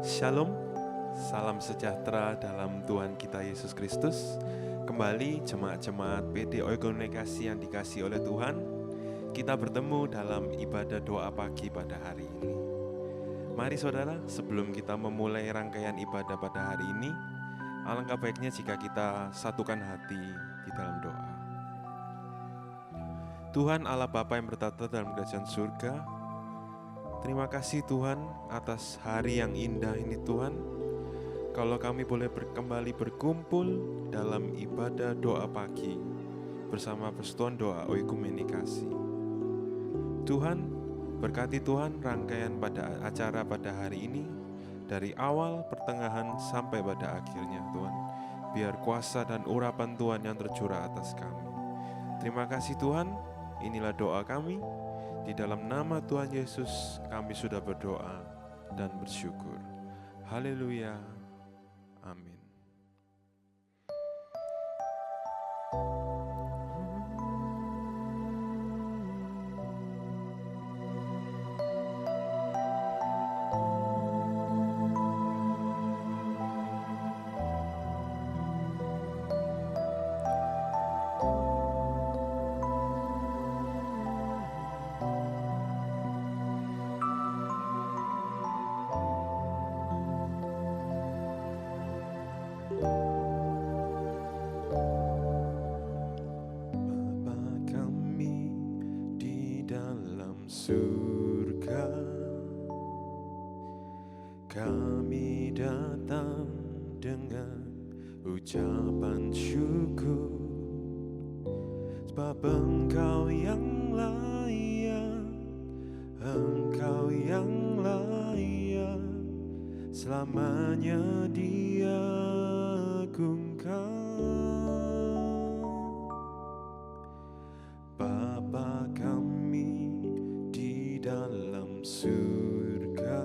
Shalom, salam sejahtera dalam Tuhan kita Yesus Kristus. Kembali jemaat-jemaat PD Oikomunikasi yang dikasihi oleh Tuhan, kita bertemu dalam ibadah doa pagi pada hari ini. Mari saudara, sebelum kita memulai rangkaian ibadah pada hari ini, alangkah baiknya jika kita satukan hati di dalam doa. Tuhan Allah Bapa yang bertata dalam kerajaan surga, terima kasih Tuhan atas hari yang indah ini Tuhan. Kalau kami boleh kembali berkumpul dalam ibadah doa pagi bersama persekutuan doa Oikomunikasi. Tuhan, berkati Tuhan rangkaian pada acara pada hari ini dari awal, pertengahan sampai pada akhirnya Tuhan. Biar kuasa dan urapan Tuhan yang tercurah atas kami. Terima kasih Tuhan, inilah doa kami. Di dalam nama Tuhan Yesus kami sudah berdoa dan bersyukur. Haleluya. Amin. Surga, kami datang dengan ucapan syukur, sebab Engkau yang layak, Engkau yang layak, selamanya diagungkan. Bapa kami dalam surga,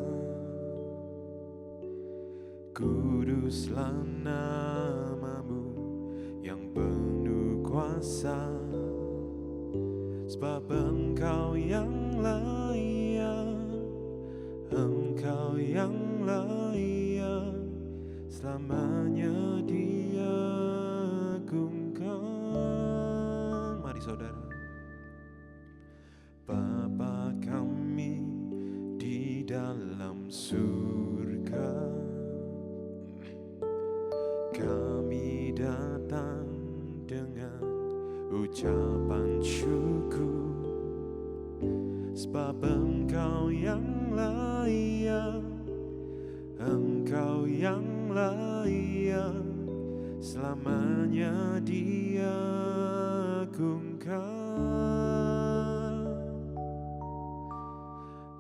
kuduslah namamu yang penuh kuasa, sebab Engkau yang layak, Engkau yang layak, selamanya diagungkan. Mari saudara. Bapa kami di dalam surga, kami datang dengan ucapan syukur, sebab Engkau yang layak, Engkau yang layak, selamanya diagungkan.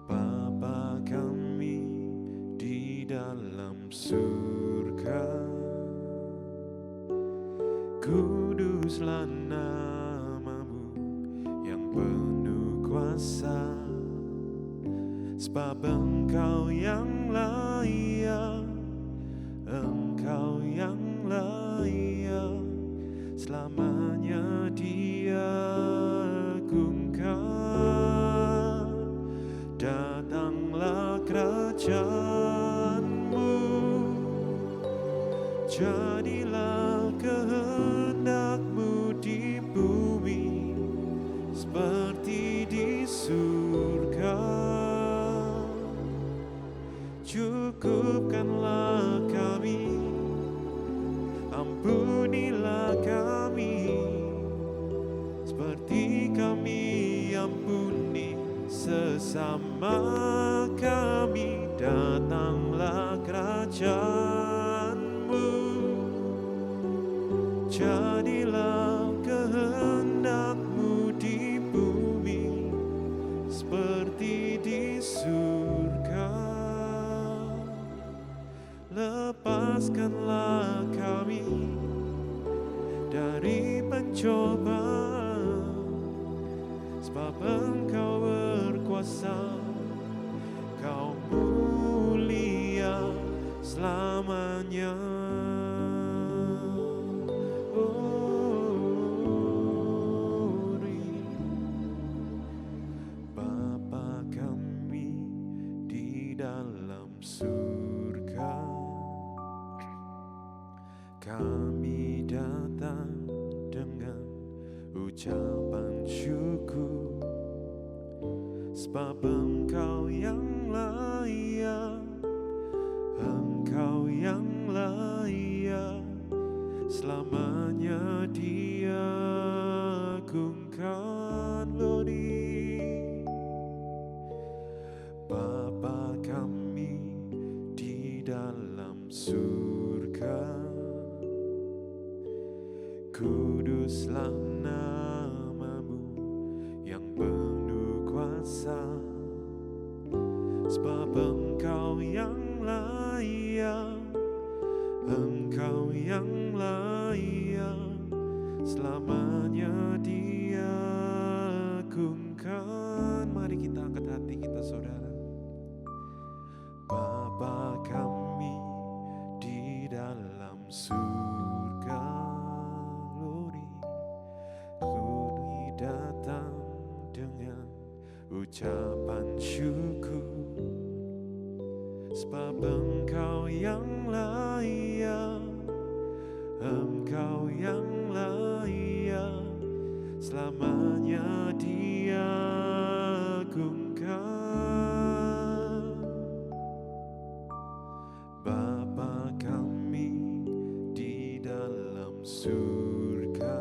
Bapa kami di dalam surga, kuduslah namamu yang penuh kuasa, sebab Engkau yang layak, Engkau yang layak, selamanya diagungkan. Datanglah kerajaanmu, jadilah kehendak-Mu di bumi seperti di surga. Cukupkanlah kami, ampunilah kami, seperti kami ampuni sesama kami. Datanglah kerajaan-Mu, jadilah kehendak-Mu di bumi seperti di surga. Lepaskanlah kami dari pencobaan, sebab Engkau berkuasa, Kau mulia selamanya. Bapa kami di dalam surga, ucapan syukur, sebab Engkau yang layak, Engkau yang layak, selamanya diagungkan. Glory. Bapa kami di dalam surga, kuduslah namamu yang penuh kuasa, sebab Engkau yang layak, Engkau yang layak, selamanya diagungkan. Mari kita angkat hati kita, saudara. Bapa kami di dalam surga, glory, kami datang dengan ucapan syukur, sebab Engkau yang layak, Engkau yang layak, selamanya diagungkan. Bapa kami di dalam surga,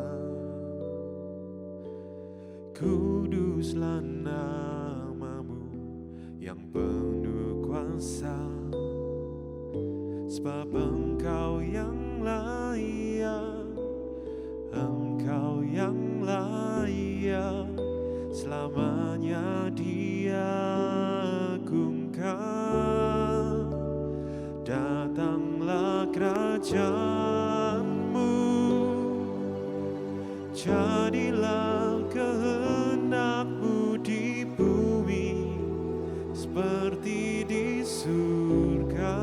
kuduslah namamu yang penuh kuasa, sebab Engkau yang layak, Engkau yang layak, selamanya diagungkan. Datanglah kerajaanmu, jadilah kehendak-Mu di bumi seperti di surga.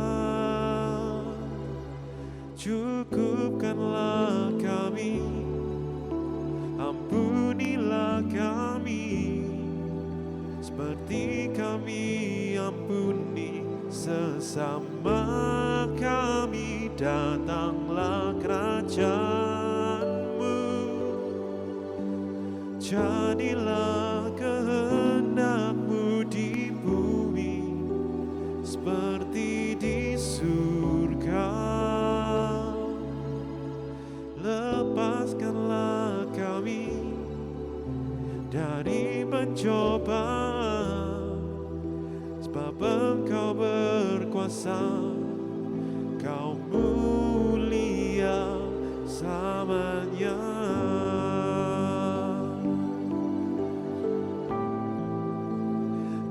Cukupkanlah kami, ampunilah kami, seperti kami ampuni sesama kami. Datanglah kerajaanmu, jadilah kehendak-Mu di bumi seperti di surga. Lepaskanlah kami dari pencobaan, sebab Engkau berkuasa, Kau mulia selamanya.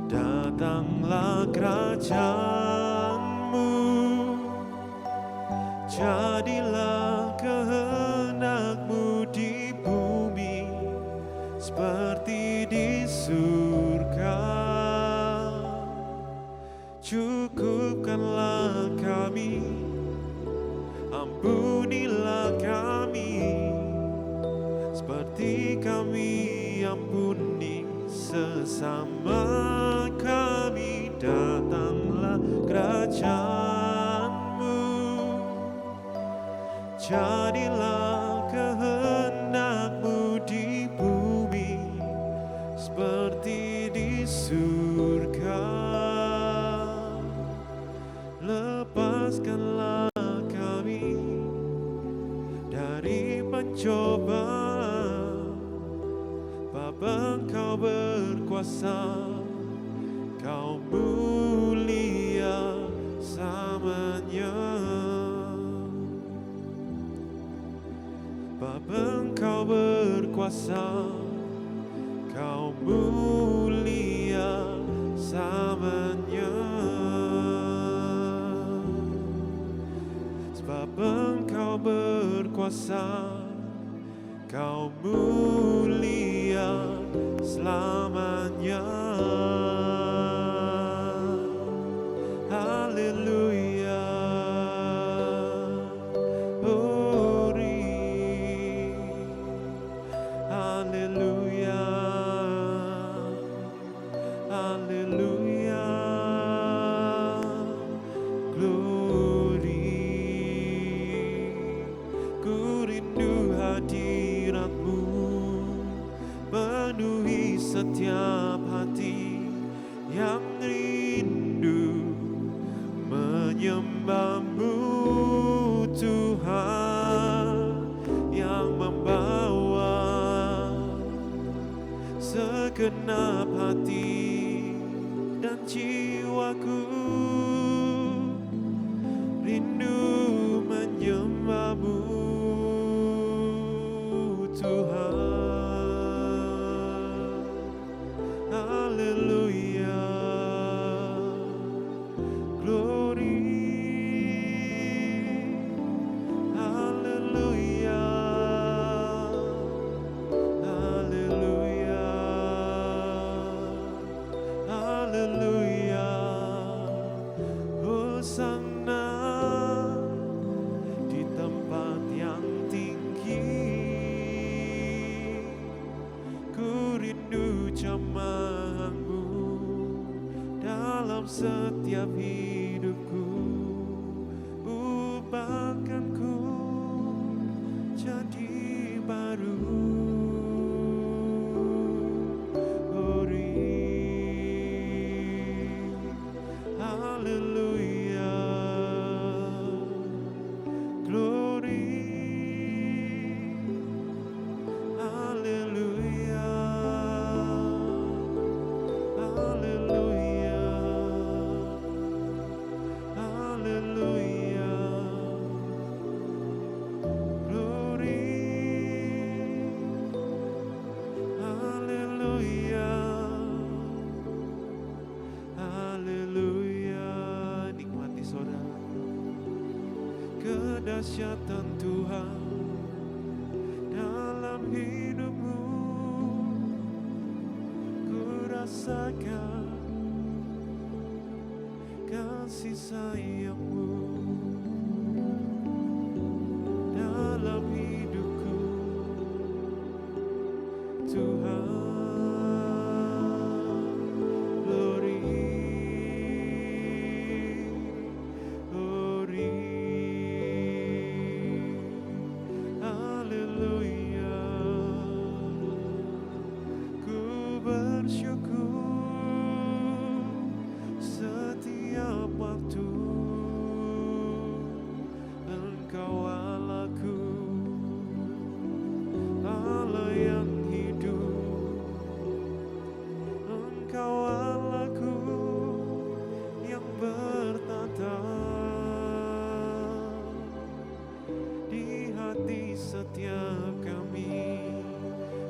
Datanglah kerajaanmu, jadilah kehendak-Mu di bumi seperti di surga. Cukupkanlah kami, ampunilah kami, seperti kami ampuni sesama kami. Datanglah kerajaanmu, jadilah kehendak-Mu di bumi seperti di surga. Lepaskanlah kami dari pencobaan, Bapa Engkau berkuasa, Kau mulia selamanya. Bapa Engkau berkuasa, Kau mulia selamanya. Sebab Engkau berkuasa, Kau mulia selamanya. Haleluya. Glory. Haleluya. Haleluya. Glory. Ku rindu hadirat-Mu, segenap hati dan jiwaku rindu menyembah-Mu Tuhan. Haleluya, glory. Haleluya, haleluya, haleluya. Hosana di tempat yang tinggi. Ku rindu jamaah-Mu dalam setiap hidupku. Ubahkanku jadi baru. Haleluya, glory. Haleluya, haleluya, haleluya, glory. Haleluya, haleluya. Nikmati saudara kedahsyatan Tuhan dalam hidupmu. Ku rasakan kasih sayang-Mu dalam hidupku Tuhan. Setiap waktu Engkau Allahku, Allah yang hidup. Engkau Allahku yang bertata di hati setiap kami.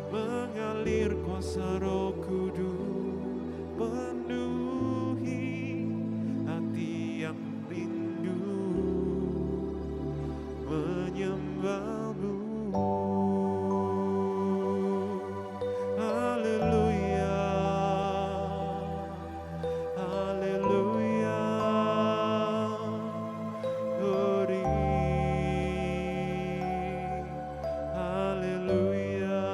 Mengalir kuasa Roh Kudus, penuhi hati yang rindu menyembah-Mu. Haleluya, haleluya, glory. Haleluya,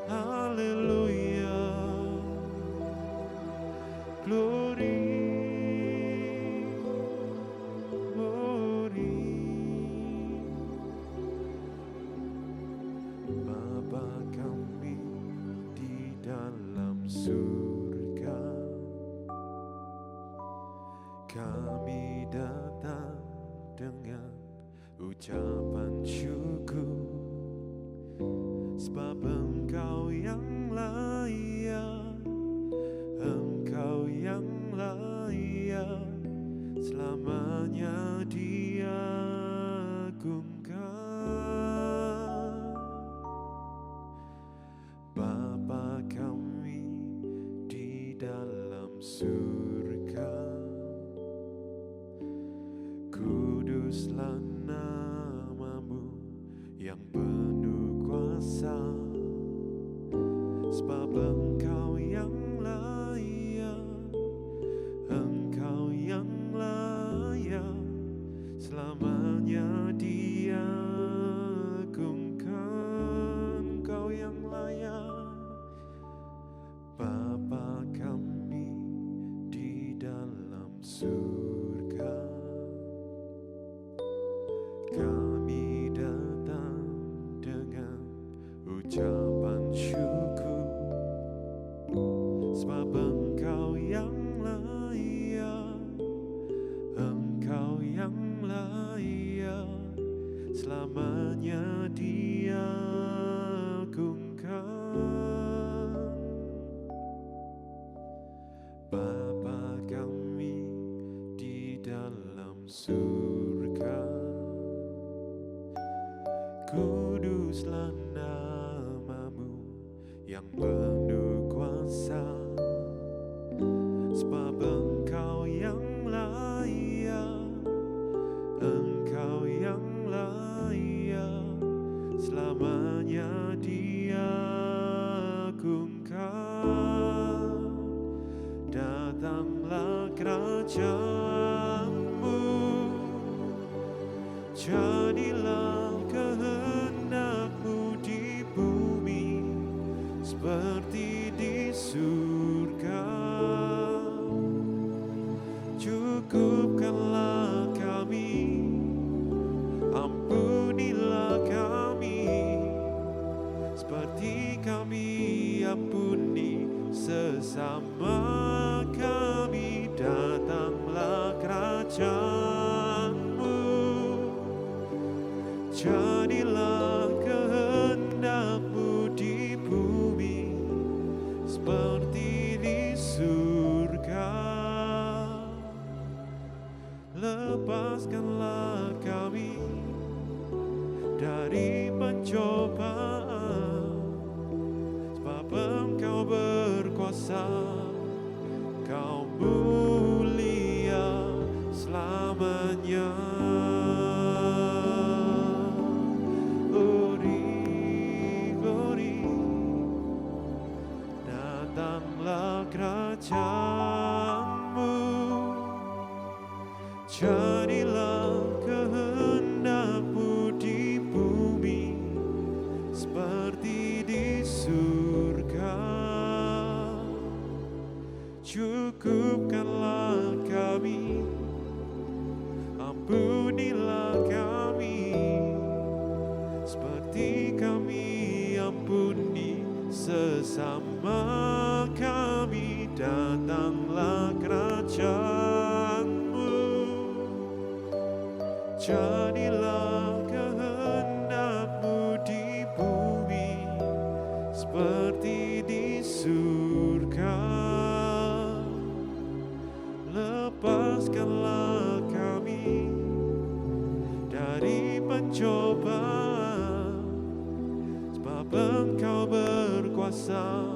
haleluya, glory, glory. Bapa kami di dalam surga, kami datang dengan ucapan syukur, sebab Engkau yang layak, Engkau yang layak selamanya diagungkan. Bapa kami di dalam surga, kuduslah nama-Mu yang penuh kuasa, sebab Engkau yang layak, Engkau yang layak selamanya diagungkan. Engkau yang layak. Bapa kami di dalam surga, kami datang dengan ucapan syukur, sebab Engkau yang layak, Engkau yang layak selamanya diagungkan. Bapa kami di dalam surga, kuduslah namamu yang penuh kuasa, sebab Engkau yang layak, Engkau yang layak, selamanya diagungkan. Datanglah kerajaanmu, jadilah kehendakmu di bumi seperti di surga. Cukupkanlah kami, ampunilah kami, seperti kami ampuni sesama kami. Datanglah kerajaanmu, jadilah kehendakmu di bumi seperti di surga. Lepaskanlah kami dari pencobaan, sebab Engkau berkuasa, Kau mulia selamanya. Glory, datanglah kerajaanmu, jadilah kehendakmu di bumi seperti di surga. Cukupkanlah kami, ampunilah kami, seperti kami ampuni sesama kami. Datanglah kerajaanmu, jadilah kehendakmu di bumi seperti di surga. Lepaskanlah kami dari pencobaan, sebab Engkau berkuasa,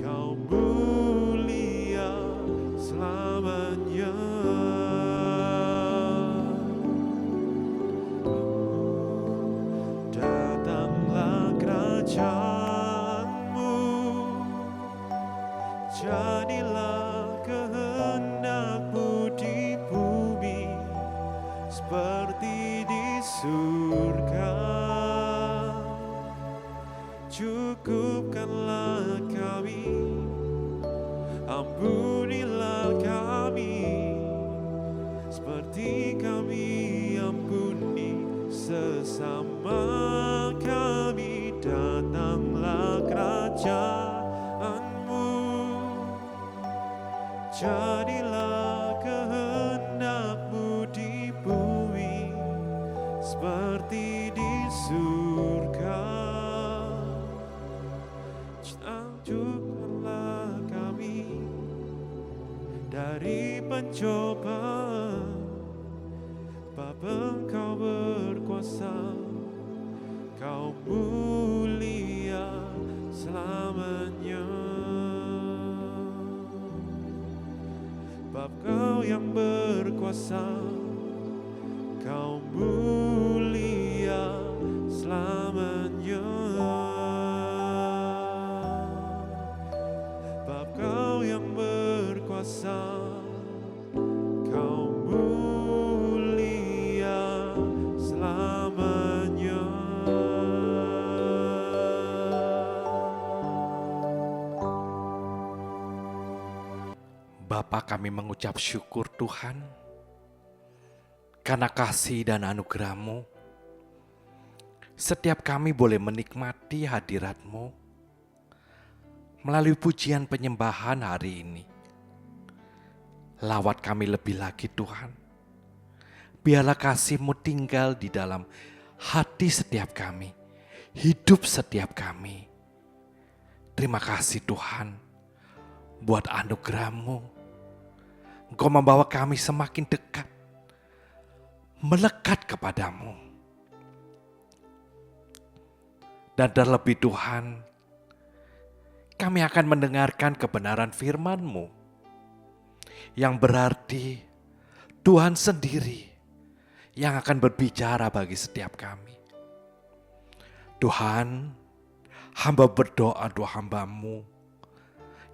Kau mulia selamanya. Datanglah kerajaanmu, jadilah kehendakmu di bumi seperti di surga. Cukupkanlah kami, ampunilah kami, seperti kami ampuni sesama kami. Datanglah kerajaanmu, jadilah kehendakmu di bumi seperti di surga. Cukupkanlah kami dari pencobaan, sebab Engkau berkuasa, Kau mulia selamanya. Sebab Kau yang berkuasa, Kau mulia selamanya. Sebab Kau yang berkuasa, Kau mulia selamanya. Bapa, kami mengucap syukur Tuhan karena kasih dan anugerah-Mu. Setiap kami boleh menikmati hadirat-Mu melalui pujian penyembahan hari ini. Lawat kami lebih lagi Tuhan. Biarlah kasih-Mu tinggal di dalam hati setiap kami, hidup setiap kami. Terima kasih Tuhan buat anugerah-Mu. Engkau membawa kami semakin dekat, melekat kepadamu. Dan terlebih Tuhan, kami akan mendengarkan kebenaran firman-Mu, yang berarti Tuhan sendiri yang akan berbicara bagi setiap kami. Tuhan, hamba berdoa doa hamba-Mu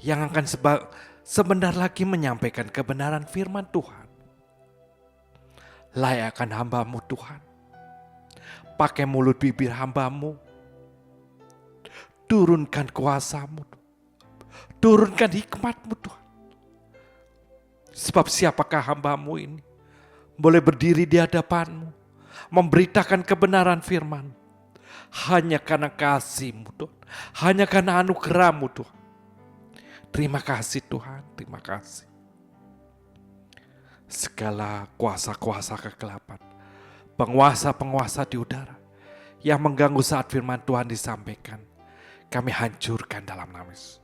yang akan sebentar lagi menyampaikan kebenaran firman Tuhan. Layakkan hamba-Mu Tuhan, pakai mulut bibir hamba-Mu, turunkan kuasa-Mu, turunkan hikmat-Mu Tuhan. Sebab siapakah hamba-Mu ini boleh berdiri di hadapan-Mu, memberitakan kebenaran firman, hanya karena kasih-Mu Tuhan, hanya karena anugerah-Mu Tuhan. Terima kasih Tuhan, terima kasih. Segala kuasa-kuasa kegelapan, penguasa-penguasa di udara yang mengganggu saat firman Tuhan disampaikan, kami hancurkan dalam nama Yesus.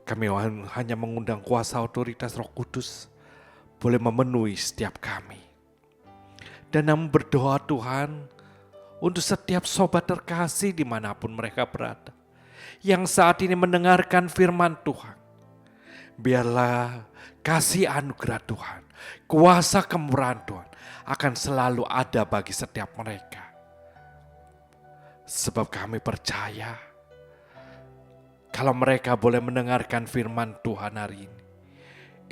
Kami hanya mengundang kuasa otoritas Roh Kudus boleh memenuhi setiap kami. Dan kami berdoa Tuhan untuk setiap sobat terkasih dimanapun mereka berada, yang saat ini mendengarkan firman Tuhan. Biarlah kasih anugerah Tuhan, kuasa kemurahan Tuhan akan selalu ada bagi setiap mereka. Sebab kami percaya, kalau mereka boleh mendengarkan firman Tuhan hari ini,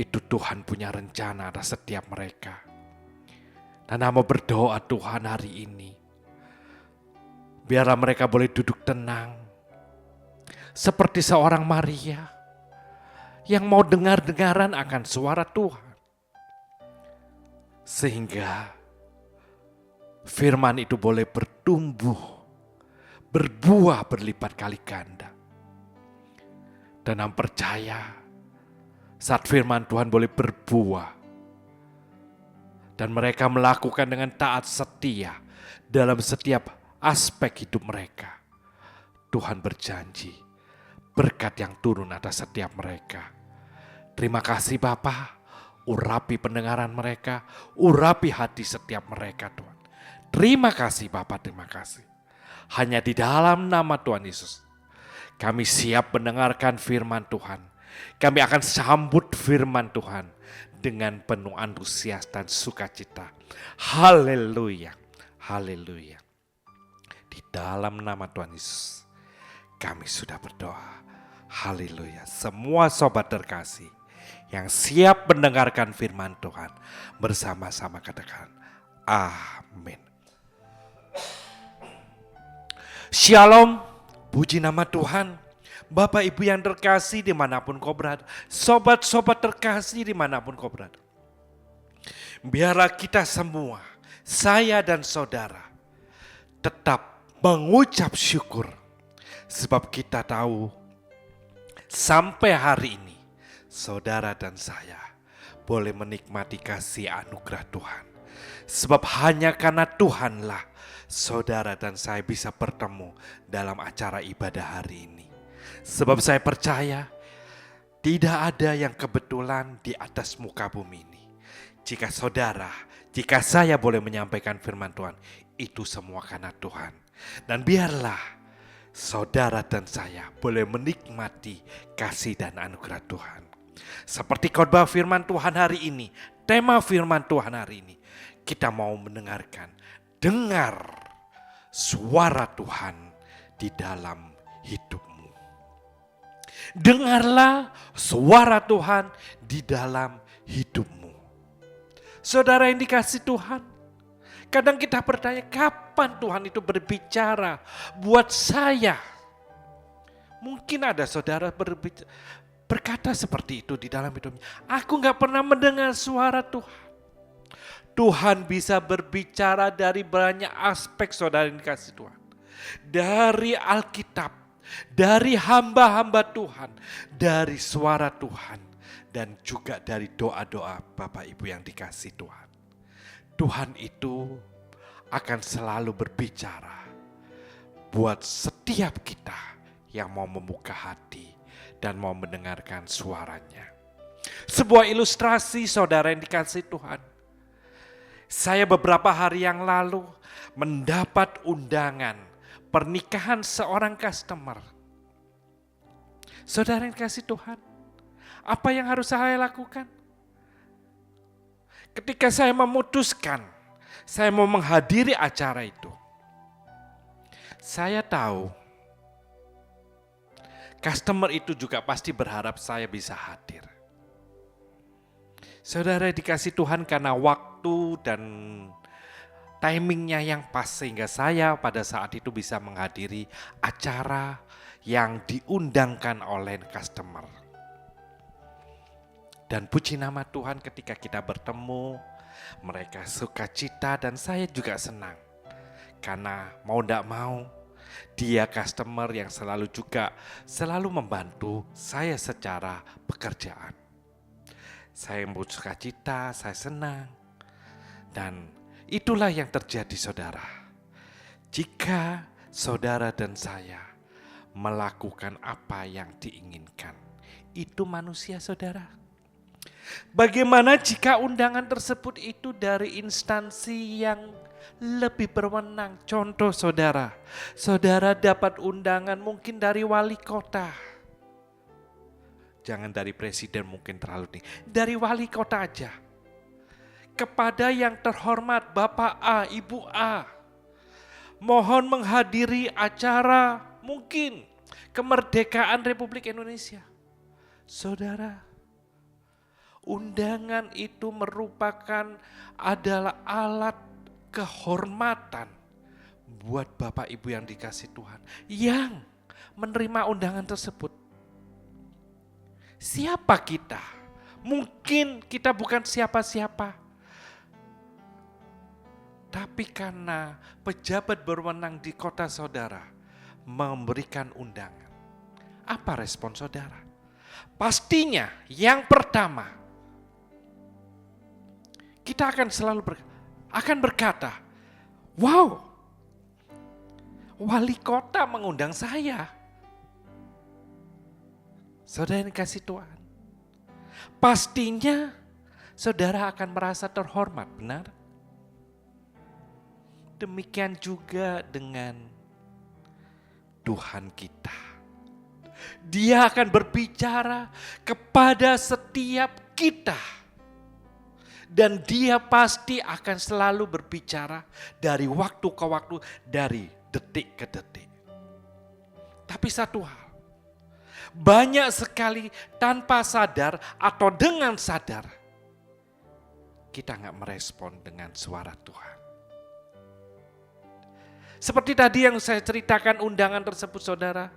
itu Tuhan punya rencana atas setiap mereka. Dan hamba berdoa Tuhan hari ini, biarlah mereka boleh duduk tenang, seperti seorang Maria yang mau dengar-dengaran akan suara Tuhan. Sehingga firman itu boleh bertumbuh, berbuah berlipat kali ganda. Dan hamba percaya saat firman Tuhan boleh berbuah dan mereka melakukan dengan taat setia dalam setiap aspek hidup mereka, Tuhan berjanji berkat yang turun atas setiap mereka. Terima kasih Bapa, urapi pendengaran mereka, urapi hati setiap mereka Tuhan. Terima kasih Bapa, terima kasih. Hanya di dalam nama Tuhan Yesus kami siap mendengarkan firman Tuhan. Kami akan sambut firman Tuhan dengan penuh antusias dan sukacita. Haleluya, haleluya. Di dalam nama Tuhan Yesus kami sudah berdoa. Haleluya. Semua sobat terkasih yang siap mendengarkan firman Tuhan, bersama-sama katakan amin. Shalom, puji nama Tuhan. Bapak Ibu yang terkasih dimanapun kau berada, sobat-sobat terkasih dimanapun kau berada, biarlah kita semua, saya dan saudara, tetap mengucap syukur. Sebab kita tahu sampai hari ini saudara dan saya boleh menikmati kasih anugerah Tuhan. Sebab hanya karena Tuhanlah saudara dan saya bisa bertemu dalam acara ibadah hari ini. Sebab saya percaya tidak ada yang kebetulan di atas muka bumi ini. Jika saudara, jika saya boleh menyampaikan firman Tuhan, itu semua karena Tuhan. Dan biarlah saudara dan saya boleh menikmati kasih dan anugerah Tuhan. Seperti khotbah firman Tuhan hari ini, tema firman Tuhan hari ini, kita mau mendengarkan, dengar suara Tuhan di dalam hidupmu. Dengarlah suara Tuhan di dalam hidupmu. Saudara yang dikasihi Tuhan, kadang kita bertanya, kapan Tuhan itu berbicara buat saya? Mungkin ada saudara berkata seperti itu di dalam hidupnya. Aku gak pernah mendengar suara Tuhan. Tuhan bisa berbicara dari banyak aspek saudara yang dikasihi Tuhan. Dari Alkitab, dari hamba-hamba Tuhan, dari suara Tuhan, dan juga dari doa-doa Bapak Ibu yang dikasihi Tuhan. Tuhan itu akan selalu berbicara buat setiap kita yang mau membuka hati dan mau mendengarkan suaranya. Sebuah ilustrasi saudara yang dikasihi Tuhan. Saya beberapa hari yang lalu mendapat undangan pernikahan seorang customer. Saudara yang dikasihi Tuhan, apa yang harus saya lakukan? Ketika saya memutuskan, saya mau menghadiri acara itu. Saya tahu, customer itu juga pasti berharap saya bisa hadir. Saudara dikasih Tuhan karena waktu dan timingnya yang pas sehingga saya pada saat itu bisa menghadiri acara yang diundangkan oleh customer. Dan puji nama Tuhan ketika kita bertemu, mereka sukacita dan saya juga senang. Karena mau tidak mau, dia customer yang selalu membantu saya secara pekerjaan. Saya bersuka cita, saya senang. Dan itulah yang terjadi saudara. Jika saudara dan saya melakukan apa yang diinginkan, itu manusia saudara. Bagaimana jika undangan tersebut itu dari instansi yang lebih berwenang? Contoh saudara, saudara dapat undangan mungkin dari wali kota. Jangan dari presiden mungkin terlalu tinggi. Dari wali kota aja. Kepada yang terhormat Bapak A, Ibu A. Mohon menghadiri acara mungkin kemerdekaan Republik Indonesia. Saudara, undangan itu adalah alat kehormatan buat Bapak Ibu yang dikasih Tuhan. Yang menerima undangan tersebut. Siapa kita? Mungkin kita bukan siapa-siapa. Tapi karena pejabat berwenang di kota saudara memberikan undangan. Apa respon saudara? Pastinya yang pertama, kita akan selalu berkata, wow, wali kota mengundang saya. Saudara yang kasih Tuhan, pastinya saudara akan merasa terhormat, benar? Demikian juga dengan Tuhan kita. Dia akan berbicara kepada setiap kita. Dan dia pasti akan selalu berbicara dari waktu ke waktu, dari detik ke detik. Tapi satu hal, banyak sekali tanpa sadar atau dengan sadar, kita gak merespon dengan suara Tuhan. Seperti tadi yang saya ceritakan undangan tersebut saudara.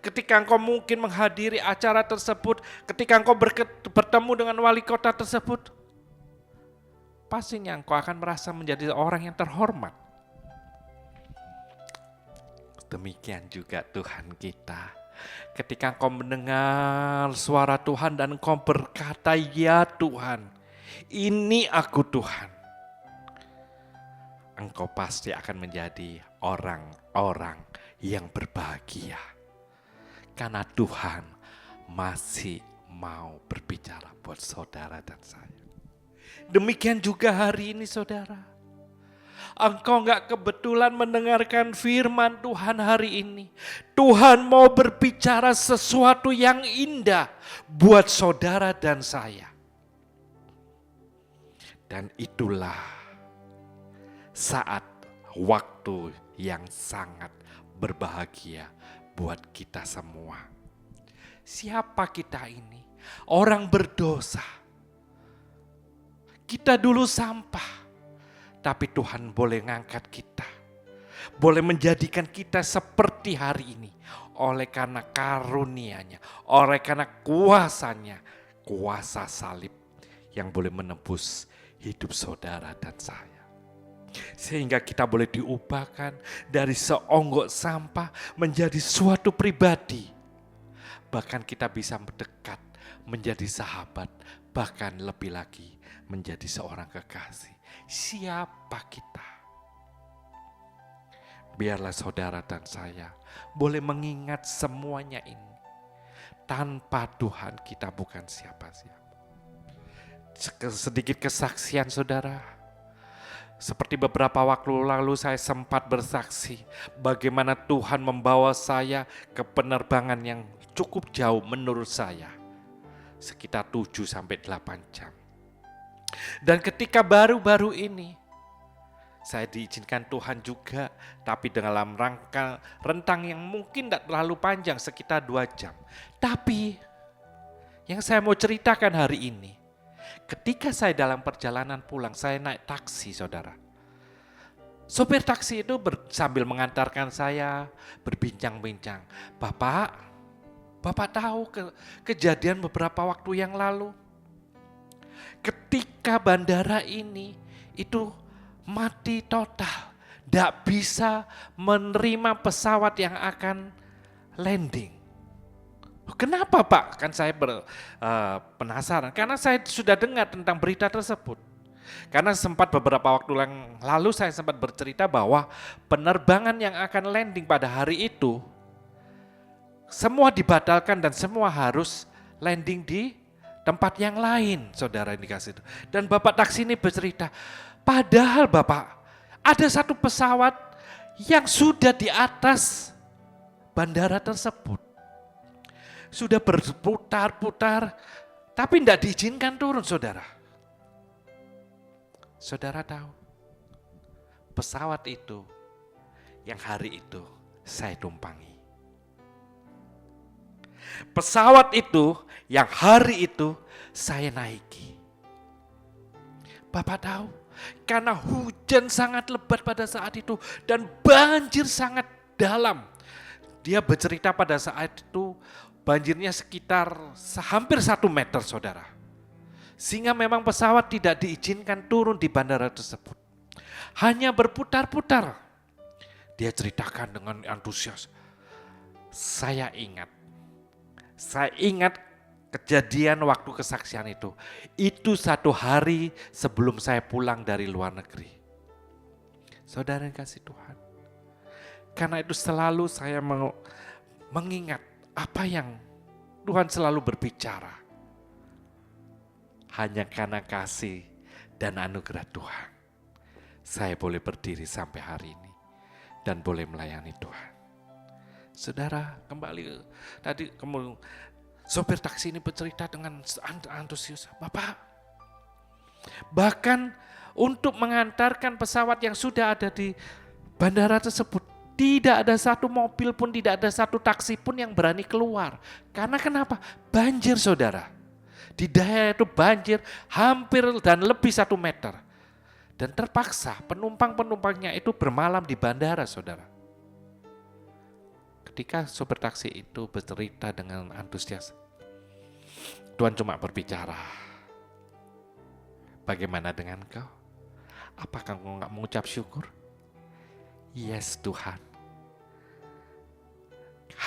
Ketika engkau mungkin menghadiri acara tersebut, ketika engkau bertemu dengan wali kota tersebut, pastinya engkau akan merasa menjadi orang yang terhormat. Demikian juga Tuhan kita. Ketika engkau mendengar suara Tuhan dan engkau berkata, ya Tuhan, ini aku Tuhan. Engkau pasti akan menjadi orang-orang yang berbahagia. Karena Tuhan masih mau berbicara buat saudara dan saya. Demikian juga hari ini saudara. Engkau gak kebetulan mendengarkan firman Tuhan hari ini. Tuhan mau berbicara sesuatu yang indah buat saudara dan saya. Dan itulah saat waktu yang sangat berbahagia buat kita semua. Siapa kita ini? Orang berdosa. Kita dulu sampah. Tapi Tuhan boleh ngangkat kita. Boleh menjadikan kita seperti hari ini. Oleh karena karunia-Nya. Oleh karena kuasa-Nya. Kuasa salib yang boleh menebus hidup saudara dan saya. Sehingga kita boleh diubahkan dari seonggok sampah menjadi suatu pribadi. Bahkan kita bisa mendekat menjadi sahabat. Bahkan lebih lagi menjadi seorang kekasih. Siapa kita? Biarlah saudara dan saya boleh mengingat semuanya ini. Tanpa Tuhan kita bukan siapa-siapa. Sedikit kesaksian saudara. Seperti beberapa waktu lalu saya sempat bersaksi bagaimana Tuhan membawa saya ke penerbangan yang cukup jauh menurut saya. Sekitar 7-8 jam. Dan ketika baru-baru ini saya diizinkan Tuhan juga, tapi dalam rangka rentang yang mungkin tidak terlalu panjang, sekitar 2 jam. Tapi yang saya mau ceritakan hari ini, ketika saya dalam perjalanan pulang, saya naik taksi saudara. Sopir taksi itu sambil mengantarkan saya berbincang-bincang. Bapak tahu kejadian beberapa waktu yang lalu. Ketika bandara ini itu mati total. Tidak bisa menerima pesawat yang akan landing. Kenapa Pak? Kan saya penasaran. Karena saya sudah dengar tentang berita tersebut. Karena sempat beberapa waktu yang lalu saya sempat bercerita bahwa penerbangan yang akan landing pada hari itu semua dibatalkan dan semua harus landing di tempat yang lain, saudara ini kasih itu. Dan Bapak taksi ini bercerita, padahal Bapak ada satu pesawat yang sudah di atas bandara tersebut. Sudah berputar-putar, tapi tidak diizinkan turun saudara. Saudara tahu, pesawat itu yang hari itu saya tumpangi. Pesawat itu yang hari itu saya naiki. Bapak tahu, karena hujan sangat lebat pada saat itu dan banjir sangat dalam. Dia bercerita pada saat itu banjirnya sekitar hampir 1 meter saudara. Sehingga memang pesawat tidak diizinkan turun di bandara tersebut. Hanya berputar-putar. Dia ceritakan dengan antusias. Saya ingat kejadian waktu kesaksian itu. Itu 1 hari sebelum saya pulang dari luar negeri. Saudara yang kasih Tuhan. Karena itu selalu saya mengingat apa yang Tuhan selalu berbicara. Hanya karena kasih dan anugerah Tuhan, saya boleh berdiri sampai hari ini dan boleh melayani Tuhan. Saudara, kembali tadi sopir taksi ini bercerita dengan antusias. Bapak, bahkan untuk mengantarkan pesawat yang sudah ada di bandara tersebut, tidak ada satu mobil pun, tidak ada satu taksi pun yang berani keluar. Karena kenapa? Banjir saudara. Di daerah itu banjir hampir dan lebih 1 meter. Dan terpaksa penumpang-penumpangnya itu bermalam di bandara saudara. Ketika sopir taksi itu bercerita dengan antusias, Tuhan cuma berbicara, bagaimana dengan kau? Apakah kau gak mengucap syukur? Yes Tuhan,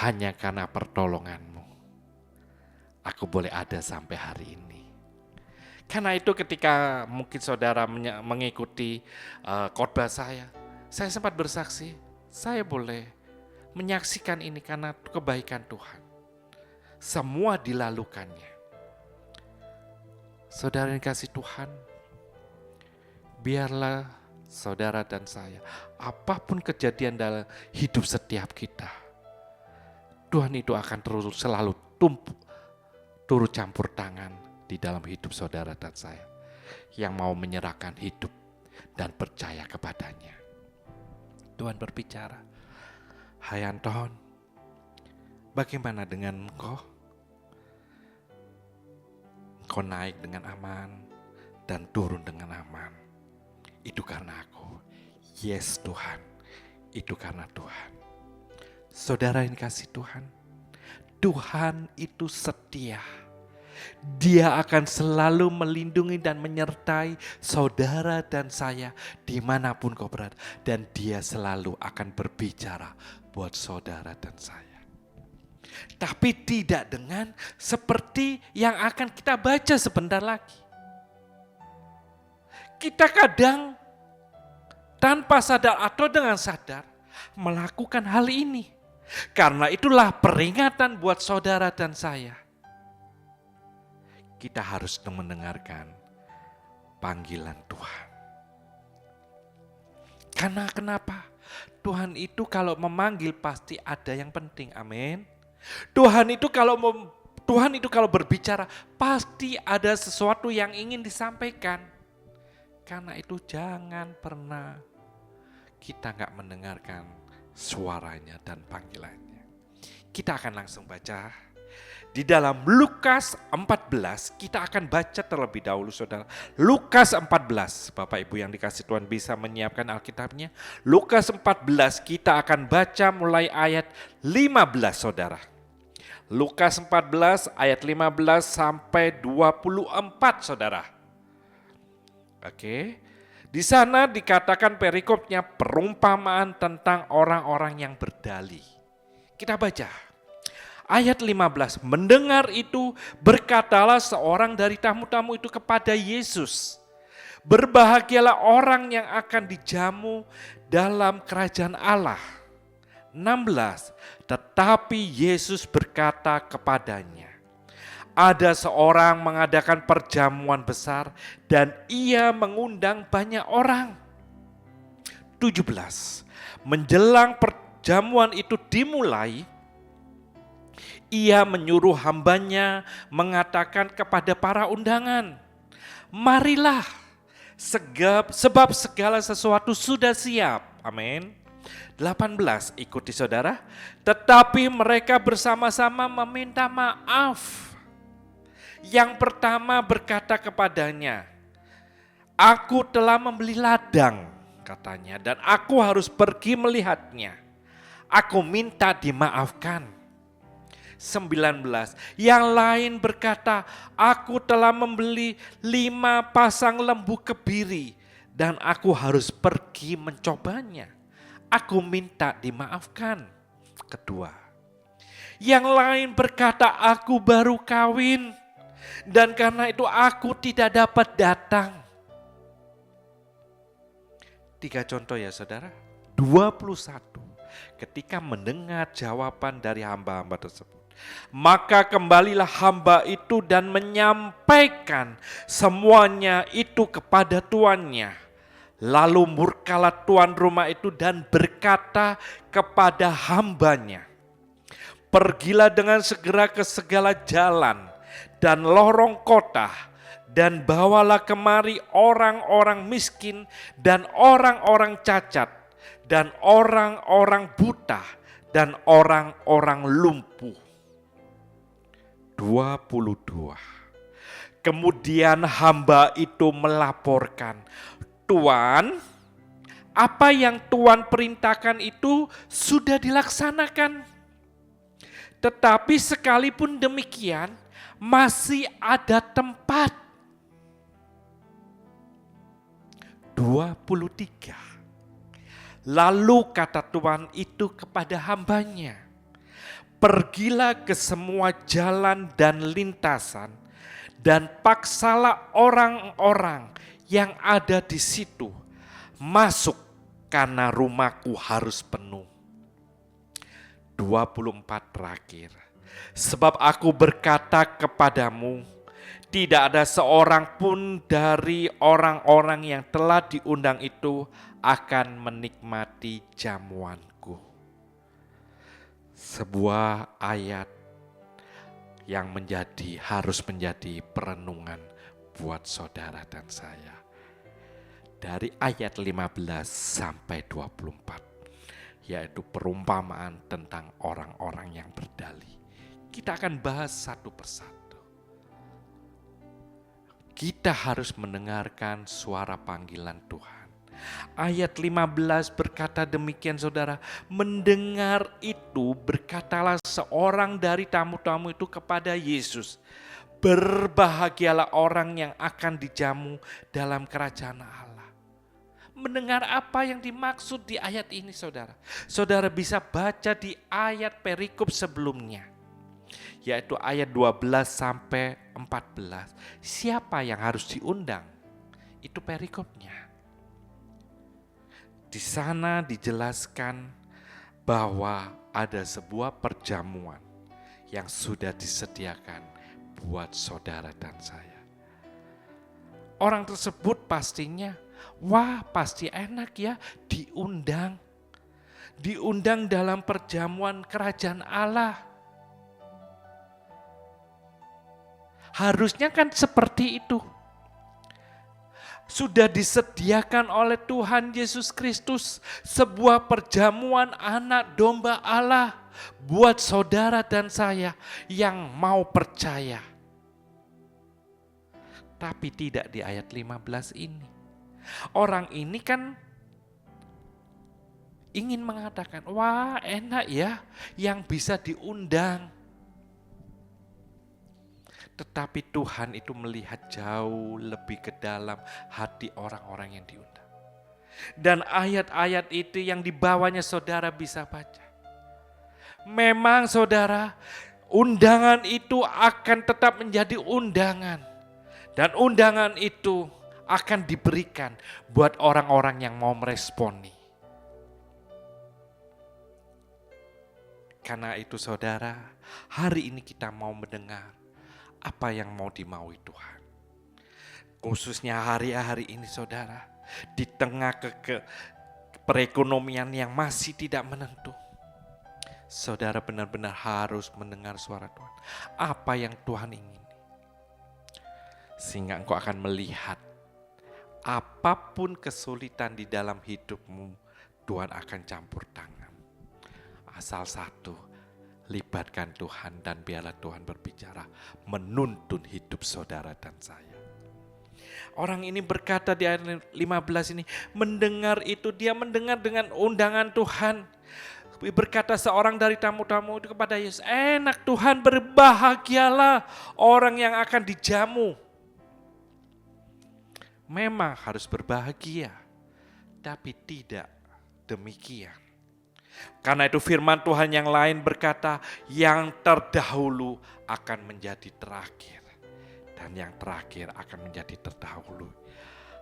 hanya karena pertolongan-Mu, aku boleh ada sampai hari ini. Karena itu ketika mungkin saudara mengikuti khotbah saya sempat bersaksi, saya boleh menyaksikan ini karena kebaikan Tuhan. Semua dilalukannya. Saudara yang kasih Tuhan, biarlah saudara dan saya, apapun kejadian dalam hidup setiap kita, Tuhan itu akan terus selalu turut campur tangan di dalam hidup saudara dan saya yang mau menyerahkan hidup dan percaya kepadanya. Tuhan berbicara, hai Anton, bagaimana dengan engkau? Engkau naik dengan aman dan turun dengan aman. Itu karena aku. Yes Tuhan, itu karena Tuhan. Saudara yang kasih Tuhan, Tuhan itu setia. Dia akan selalu melindungi dan menyertai saudara dan saya dimanapun kau berada. Dan dia selalu akan berbicara buat saudara dan saya. Tapi tidak dengan seperti yang akan kita baca sebentar lagi. Kita kadang tanpa sadar atau dengan sadar melakukan hal ini. Karena itulah peringatan buat saudara dan saya. Kita harus mendengarkan panggilan Tuhan. Karena kenapa? Tuhan itu kalau memanggil pasti ada yang penting. Amin. Tuhan itu kalau berbicara pasti ada sesuatu yang ingin disampaikan. Karena itu jangan pernah kita nggak mendengarkan suaranya dan panggilannya. Kita akan langsung baca. Di dalam Lukas 14, kita akan baca terlebih dahulu saudara. Lukas 14, Bapak Ibu yang dikasih Tuhan bisa menyiapkan Alkitabnya. Lukas 14 kita akan baca mulai ayat 15 saudara. Lukas 14 ayat 15 sampai 24 saudara. Oke. Di sana dikatakan perikopnya perumpamaan tentang orang-orang yang berdalih. Kita baca. Ayat 15, mendengar itu berkatalah seorang dari tamu-tamu itu kepada Yesus. Berbahagialah orang yang akan dijamu dalam kerajaan Allah. 16, tetapi Yesus berkata kepadanya, ada seorang mengadakan perjamuan besar dan ia mengundang banyak orang. 17, menjelang perjamuan itu dimulai, ia menyuruh hambanya mengatakan kepada para undangan, marilah, sebab segala sesuatu sudah siap. Amin. 18, ikuti saudara. Tetapi mereka bersama-sama meminta maaf. Yang pertama berkata kepadanya, aku telah membeli ladang, katanya, dan aku harus pergi melihatnya. Aku minta dimaafkan. 19, yang lain berkata, aku telah membeli 5 pasang lembu kebiri, dan aku harus pergi mencobanya. Aku minta dimaafkan. Kedua, yang lain berkata, aku baru kawin, dan karena itu aku tidak dapat datang. 3 contoh ya saudara. 21, ketika mendengar jawaban dari hamba-hamba tersebut, maka kembalilah hamba itu dan menyampaikan semuanya itu kepada tuannya. Lalu murkalah tuan rumah itu dan berkata kepada hambanya, pergilah dengan segera ke segala jalan dan lorong kota, dan bawalah kemari orang-orang miskin dan orang-orang cacat, dan orang-orang buta, dan orang-orang lumpuh. 22. Kemudian hamba itu melaporkan, Tuan, apa yang Tuan perintahkan itu sudah dilaksanakan. Tetapi sekalipun demikian, masih ada tempat. 23. Lalu kata Tuhan itu kepada hambanya, pergilah ke semua jalan dan lintasan, dan paksalah orang-orang yang ada di situ masuk, karena rumahku harus penuh. 24 terakhir. Sebab aku berkata kepadamu, tidak ada seorang pun dari orang-orang yang telah diundang itu akan menikmati jamuanku. Sebuah ayat yang harus menjadi perenungan buat saudara dan saya. Dari ayat 15 sampai 24, yaitu perumpamaan tentang orang-orang yang berdalih. Kita akan bahas satu persatu. Kita harus mendengarkan suara panggilan Tuhan. Ayat 15 berkata demikian saudara, mendengar itu berkatalah seorang dari tamu-tamu itu kepada Yesus, berbahagialah orang yang akan dijamu dalam kerajaan Allah. Mendengar apa yang dimaksud di ayat ini saudara? Saudara bisa baca di ayat perikop sebelumnya, yaitu ayat 12 sampai 14. Siapa yang harus diundang? Itu perikopnya. Di sana dijelaskan bahwa ada sebuah perjamuan yang sudah disediakan buat saudara dan saya. Orang tersebut pastinya, wah pasti enak ya, diundang. Diundang dalam perjamuan kerajaan Allah. Harusnya kan seperti itu. Sudah disediakan oleh Tuhan Yesus Kristus sebuah perjamuan anak domba Allah buat saudara dan saya yang mau percaya. Tapi tidak di ayat 15 ini. Orang ini kan ingin mengatakan, wah enak ya yang bisa diundang. Tetapi Tuhan itu melihat jauh lebih ke dalam hati orang-orang yang diundang. Dan ayat-ayat itu yang di bawahnya saudara bisa baca. Memang saudara, undangan itu akan tetap menjadi undangan. Dan undangan itu akan diberikan buat orang-orang yang mau meresponi. Karena itu saudara, hari ini kita mau mendengar apa yang mau dimaui Tuhan. Khususnya hari-hari ini saudara, di tengah perekonomian yang masih tidak menentu. Saudara benar-benar harus mendengar suara Tuhan. Apa yang Tuhan ingin. Sehingga engkau akan melihat apapun kesulitan di dalam hidupmu, Tuhan akan campur tangan. Asal satu, libatkan Tuhan dan biarlah Tuhan berbicara menuntun hidup saudara dan saya. Orang ini berkata di ayat 15 ini, mendengar itu dia mendengar dengan undangan Tuhan. Berkata seorang dari tamu-tamu itu kepada Yesus, enak Tuhan, berbahagialah orang yang akan dijamu. Memang harus berbahagia, tapi tidak demikian. Karena itu firman Tuhan yang lain berkata, yang terdahulu akan menjadi terakhir. Dan yang terakhir akan menjadi terdahulu.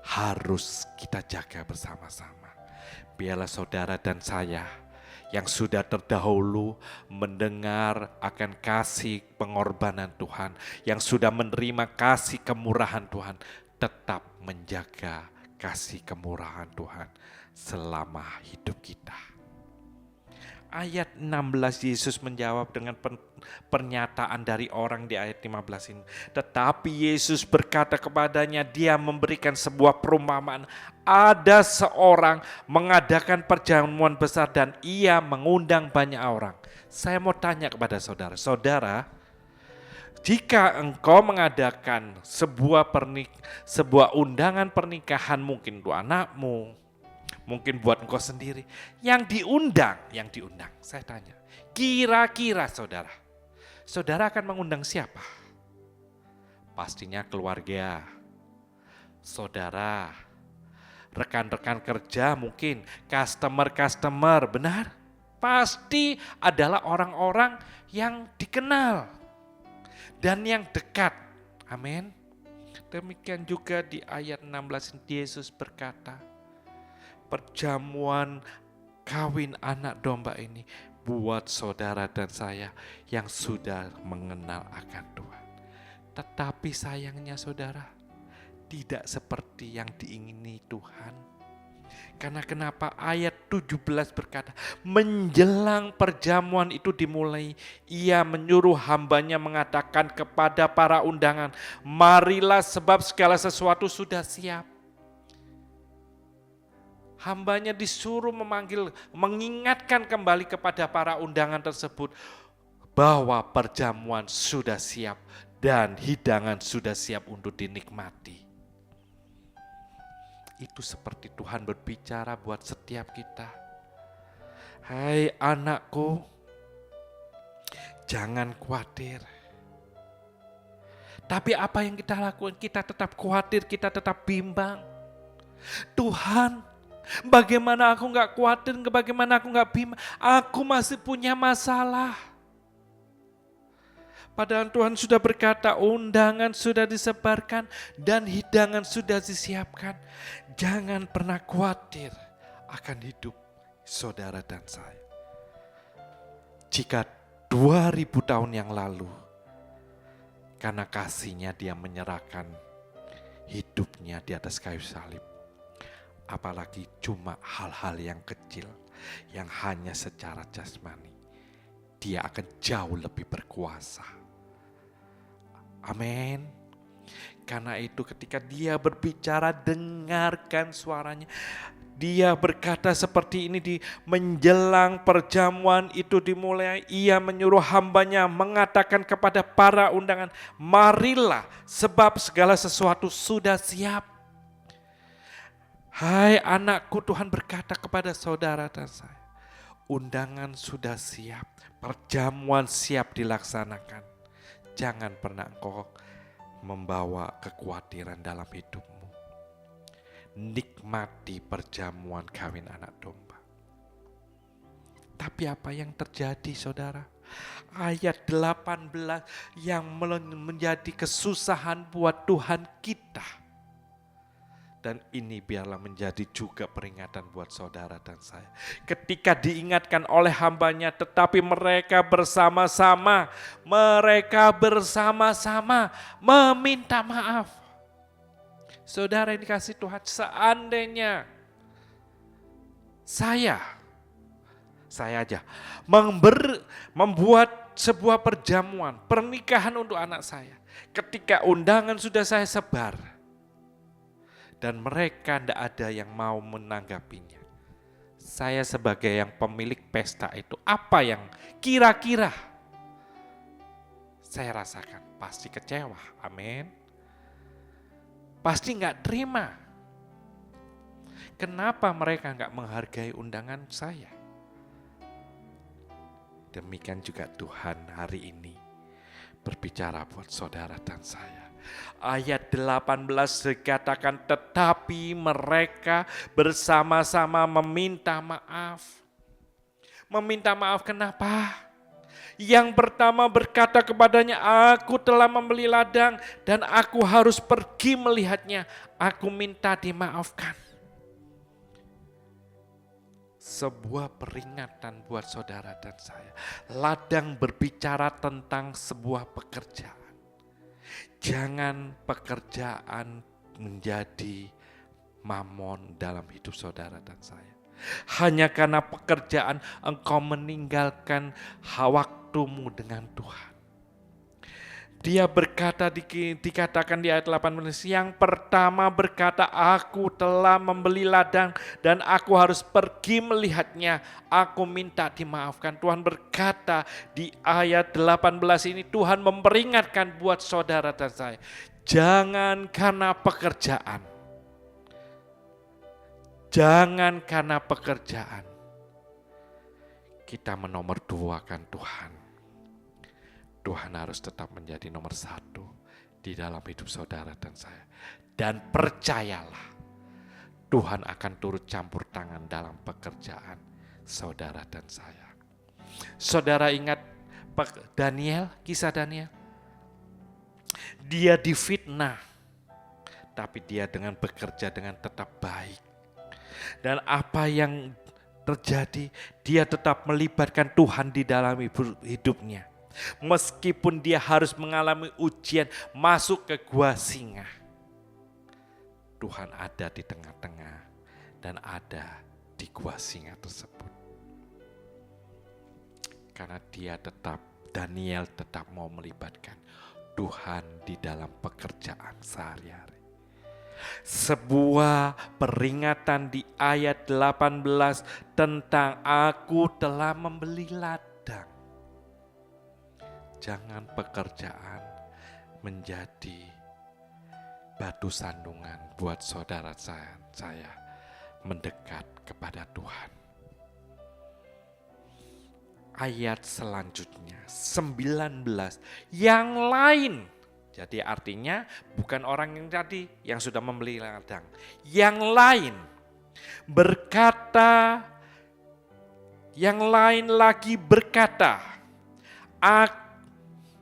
Harus kita jaga bersama-sama. Biarlah saudara dan saya yang sudah terdahulu mendengar akan kasih pengorbanan Tuhan, yang sudah menerima kasih kemurahan Tuhan, tetap menjaga kasih kemurahan Tuhan selama hidup kita. Ayat 16 Yesus menjawab dengan pernyataan dari orang di ayat 15 ini. Tetapi Yesus berkata kepadanya, dia memberikan sebuah perumpamaan. Ada seorang mengadakan perjamuan besar dan ia mengundang banyak orang. Saya mau tanya kepada saudara, saudara, jika engkau mengadakan sebuah undangan pernikahan mungkin untuk anakmu, mungkin buat engkau sendiri, yang diundang, saya tanya, kira-kira saudara akan mengundang siapa? Pastinya keluarga, saudara, rekan-rekan kerja mungkin, customer, benar? Pasti adalah orang-orang yang dikenal dan yang dekat, amin. Demikian juga di ayat 16 Yesus berkata, perjamuan kawin anak domba ini buat saudara dan saya yang sudah mengenal akan Tuhan. Tetapi sayangnya saudara, tidak seperti yang diingini Tuhan. Karena kenapa ayat 17 berkata, menjelang perjamuan itu dimulai, ia menyuruh hambanya mengatakan kepada para undangan, marilah sebab segala sesuatu sudah siap. Hambanya disuruh mengingatkan kembali kepada para undangan tersebut bahwa perjamuan sudah siap dan hidangan sudah siap untuk dinikmati. Itu seperti Tuhan berbicara buat setiap kita. Hai anakku, jangan khawatir. Tapi apa yang kita lakukan? Kita tetap khawatir, kita tetap bimbang. Tuhan, bagaimana aku gak khawatir, bagaimana aku gak bimbang? Aku masih punya masalah. Padahal Tuhan sudah berkata, undangan sudah disebarkan dan hidangan sudah disiapkan. Jangan pernah khawatir akan hidup saudara dan saya. jika 2000 tahun yang lalu karena kasihnya dia menyerahkan hidupnya di atas kayu salib. Apalagi cuma hal-hal yang kecil yang hanya secara jasmani, dia akan jauh lebih berkuasa. Amin. Karena itu ketika dia berbicara, dengarkan suaranya. Dia berkata seperti ini di menjelang perjamuan itu dimulai, ia menyuruh hambanya mengatakan kepada para undangan, marilah sebab segala sesuatu sudah siap. Hai anakku, Tuhan berkata kepada saudara dan saya, undangan sudah siap, perjamuan siap dilaksanakan. Jangan pernah engkau membawa kekhawatiran dalam hidupmu. Nikmati perjamuan kawin anak domba. Tapi apa yang terjadi saudara? Ayat 18 yang menjadi kesusahan buat Tuhan kita. Dan ini biarlah menjadi juga peringatan buat saudara dan saya. Ketika diingatkan oleh hambanya, tetapi mereka bersama-sama meminta maaf. Saudara yang dikasih Tuhan, seandainya saya aja membuat sebuah perjamuan, pernikahan untuk anak saya. Ketika undangan sudah saya sebar, dan mereka tidak ada yang mau menanggapinya. Saya sebagai yang pemilik pesta itu, apa yang kira-kira saya rasakan? Pasti kecewa, amin. Pasti nggak terima. Kenapa mereka nggak menghargai undangan saya? Demikian juga Tuhan hari ini berbicara buat saudara dan saya. Ayat 18 dikatakan, tetapi mereka bersama-sama meminta maaf. Meminta maaf kenapa? Yang pertama berkata kepadanya, aku telah membeli ladang dan aku harus pergi melihatnya. Aku minta dimaafkan. Sebuah peringatan buat saudara dan saya. Ladang berbicara tentang sebuah pekerjaan. Jangan pekerjaan menjadi mamon dalam hidup saudara dan saya. Hanya karena pekerjaan engkau meninggalkan waktumu dengan Tuhan. Dia berkata, dikatakan di ayat 18, yang pertama berkata, aku telah membeli ladang dan aku harus pergi melihatnya, aku minta dimaafkan. Tuhan berkata di ayat 18 ini, Tuhan memperingatkan buat saudara dan saya, jangan karena pekerjaan. Jangan karena pekerjaan kita menomorduakan Tuhan. Tuhan harus tetap menjadi nomor satu di dalam hidup saudara dan saya. Dan percayalah, Tuhan akan turut campur tangan dalam pekerjaan saudara dan saya. Saudara ingat Daniel, kisah Daniel? Dia difitnah, tapi dia dengan bekerja dengan tetap baik. Dan apa yang terjadi, dia tetap melibatkan Tuhan di dalam hidupnya. Meskipun dia harus mengalami ujian masuk ke gua singa, Tuhan ada di tengah-tengah dan ada di gua singa tersebut. Karena Daniel tetap mau melibatkan Tuhan di dalam pekerjaan sehari-hari. Sebuah peringatan di ayat 18 tentang aku telah membeli ladang. Jangan pekerjaan menjadi batu sandungan buat saudara saya mendekat kepada Tuhan. Ayat selanjutnya 19, yang lain. Jadi artinya bukan orang yang tadi yang sudah membeli ladang. Yang lain berkata, yang lain lagi berkata,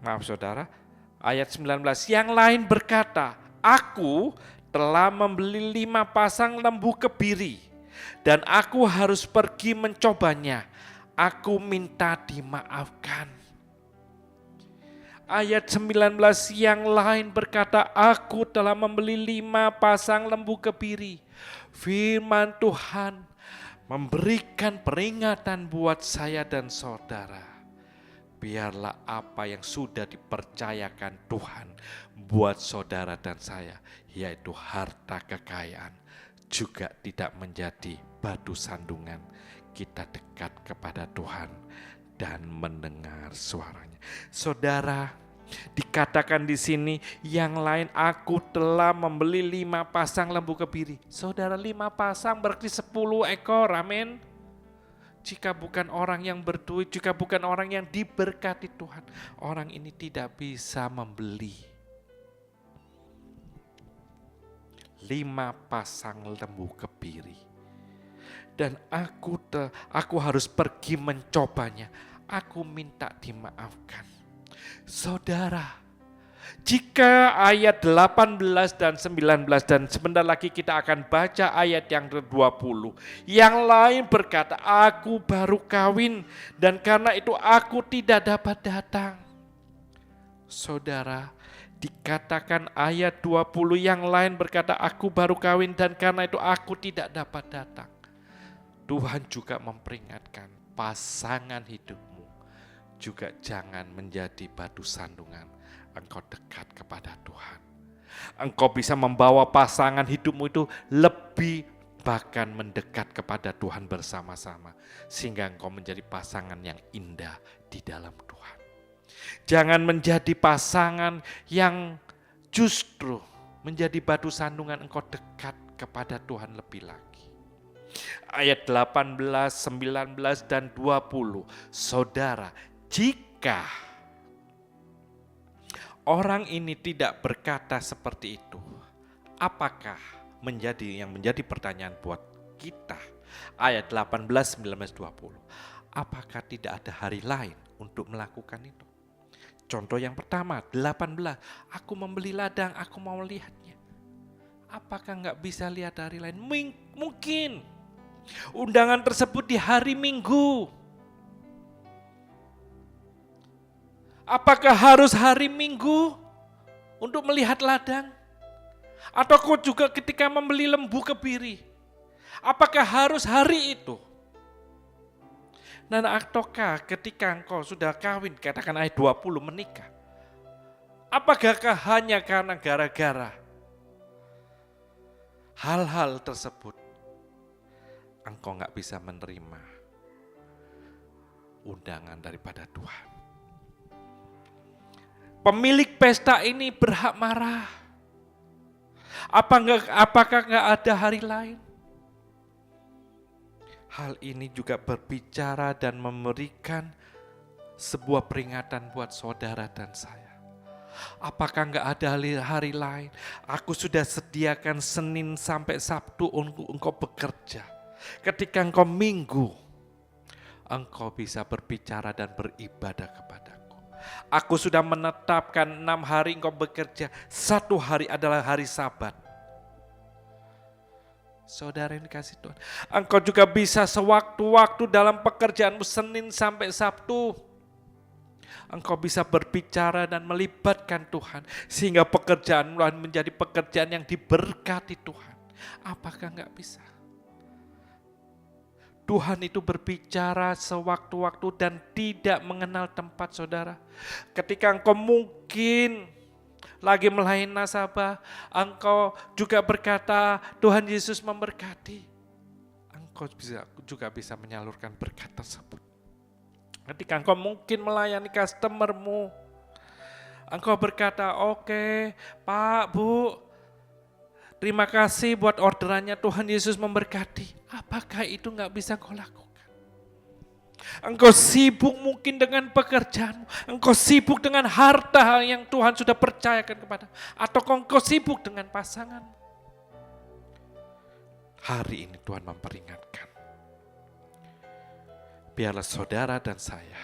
maaf saudara, ayat 19, yang lain berkata, aku telah membeli 5 pasang lembu kebiri dan aku harus pergi mencobanya. aku minta dimaafkan. Ayat 19 yang lain berkata, aku telah membeli 5 pasang lembu kebiri. Firman Tuhan memberikan peringatan buat saya dan saudara. Biarlah apa yang sudah dipercayakan Tuhan buat saudara dan saya, yaitu harta kekayaan, juga tidak menjadi batu sandungan. Kita dekat kepada Tuhan dan mendengar suaranya. Saudara, dikatakan di sini yang lain, aku telah membeli 5 pasang lembu kebiri. Saudara, 5 pasang berarti 10 ekor, amin. Jika bukan orang yang berduit, jika bukan orang yang diberkati Tuhan, orang ini tidak bisa membeli 5 pasang lembu kebiri. Dan aku harus pergi mencobanya. Aku minta dimaafkan. Saudara, jika ayat 18 dan 19 dan sebentar lagi kita akan baca ayat yang ke-20. Yang lain berkata, aku baru kawin dan karena itu aku tidak dapat datang. Saudara, dikatakan ayat 20 yang lain berkata, aku baru kawin dan karena itu aku tidak dapat datang. Tuhan juga memperingatkan pasangan hidupmu juga jangan menjadi batu sandungan. Engkau dekat kepada Tuhan. Engkau bisa membawa pasangan hidupmu itu lebih bahkan mendekat kepada Tuhan bersama-sama. Sehingga engkau menjadi pasangan yang indah di dalam Tuhan. Jangan menjadi pasangan yang justru menjadi batu sandungan, engkau dekat kepada Tuhan lebih lagi. Ayat 18, 19, dan 20. Saudara, jika orang ini tidak berkata seperti itu, apakah yang menjadi pertanyaan buat kita? Ayat 18, 19, 20. Apakah tidak ada hari lain untuk melakukan itu? Contoh yang pertama, 18. Aku membeli ladang, aku mau melihatnya. Apakah nggak bisa lihat hari lain? Mungkin. Undangan tersebut di hari Minggu. Apakah harus hari Minggu untuk melihat ladang? Atau kau juga ketika membeli lembu kebiri? Apakah harus hari itu? Dan ataukah ketika engkau sudah kawin, katakan ayat 20 menikah? Apakah hanya karena gara-gara hal-hal tersebut engkau gak bisa menerima undangan daripada Tuhan? Pemilik pesta ini berhak marah. Apakah gak ada hari lain? Hal ini juga berbicara dan memberikan sebuah peringatan buat saudara dan saya. Apakah gak ada hari lain? Aku sudah sediakan Senin sampai Sabtu untuk engkau bekerja. Ketika engkau Minggu, engkau bisa berbicara dan beribadah kepadaku. Aku sudah menetapkan 6 hari engkau bekerja, 1 hari adalah hari Sabat. Saudara yang dikasih Tuhan, engkau juga bisa sewaktu-waktu dalam pekerjaanmu Senin sampai Sabtu. Engkau bisa berbicara dan melibatkan Tuhan, sehingga pekerjaanmu menjadi pekerjaan yang diberkati Tuhan. Apakah enggak bisa? Tuhan itu berbicara sewaktu-waktu dan tidak mengenal tempat, saudara. Ketika engkau mungkin lagi melayani nasabah, engkau juga berkata, Tuhan Yesus memberkati. Engkau juga bisa menyalurkan berkat tersebut. Ketika engkau mungkin melayani customermu, engkau berkata, oke, Pak, Bu, terima kasih buat orderannya, Tuhan Yesus memberkati. Apakah itu gak bisa kau lakukan? Engkau sibuk mungkin dengan pekerjaanmu, engkau sibuk dengan harta yang Tuhan sudah percayakan kepada, atau engkau sibuk dengan pasangan. Hari ini Tuhan memperingatkan, biarlah saudara dan saya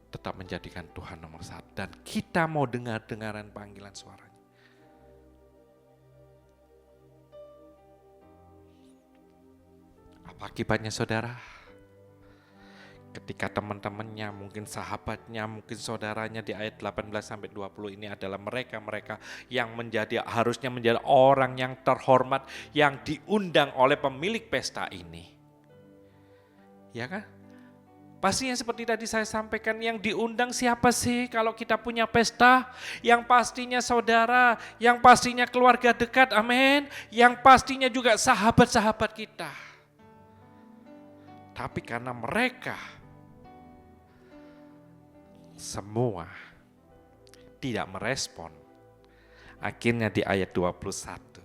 tetap menjadikan Tuhan nomor 1, dan kita mau dengar-dengaran panggilan suaranya. Apa akibatnya, saudara? ketika teman-temannya, mungkin sahabatnya, mungkin saudaranya di ayat 18-20 ini adalah mereka-mereka yang harusnya menjadi orang yang terhormat, yang diundang oleh pemilik pesta ini. Ya kan? Pastinya seperti tadi saya sampaikan, yang diundang siapa sih kalau kita punya pesta? Yang pastinya saudara, yang pastinya keluarga dekat, amin. Yang pastinya juga sahabat-sahabat kita. Tapi karena mereka semua tidak merespon, akhirnya di ayat 21,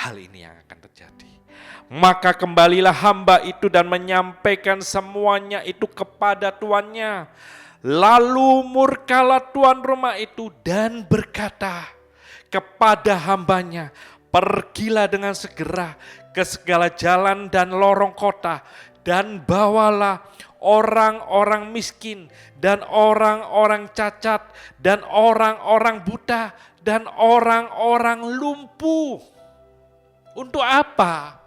hal ini yang akan terjadi. Maka kembalilah hamba itu dan menyampaikan semuanya itu kepada tuannya. Lalu murkalah tuan rumah itu dan berkata kepada hambanya, pergilah dengan segera ke segala jalan dan lorong kota dan bawalah orang-orang miskin dan orang-orang cacat dan orang-orang buta dan orang-orang lumpuh. Untuk apa?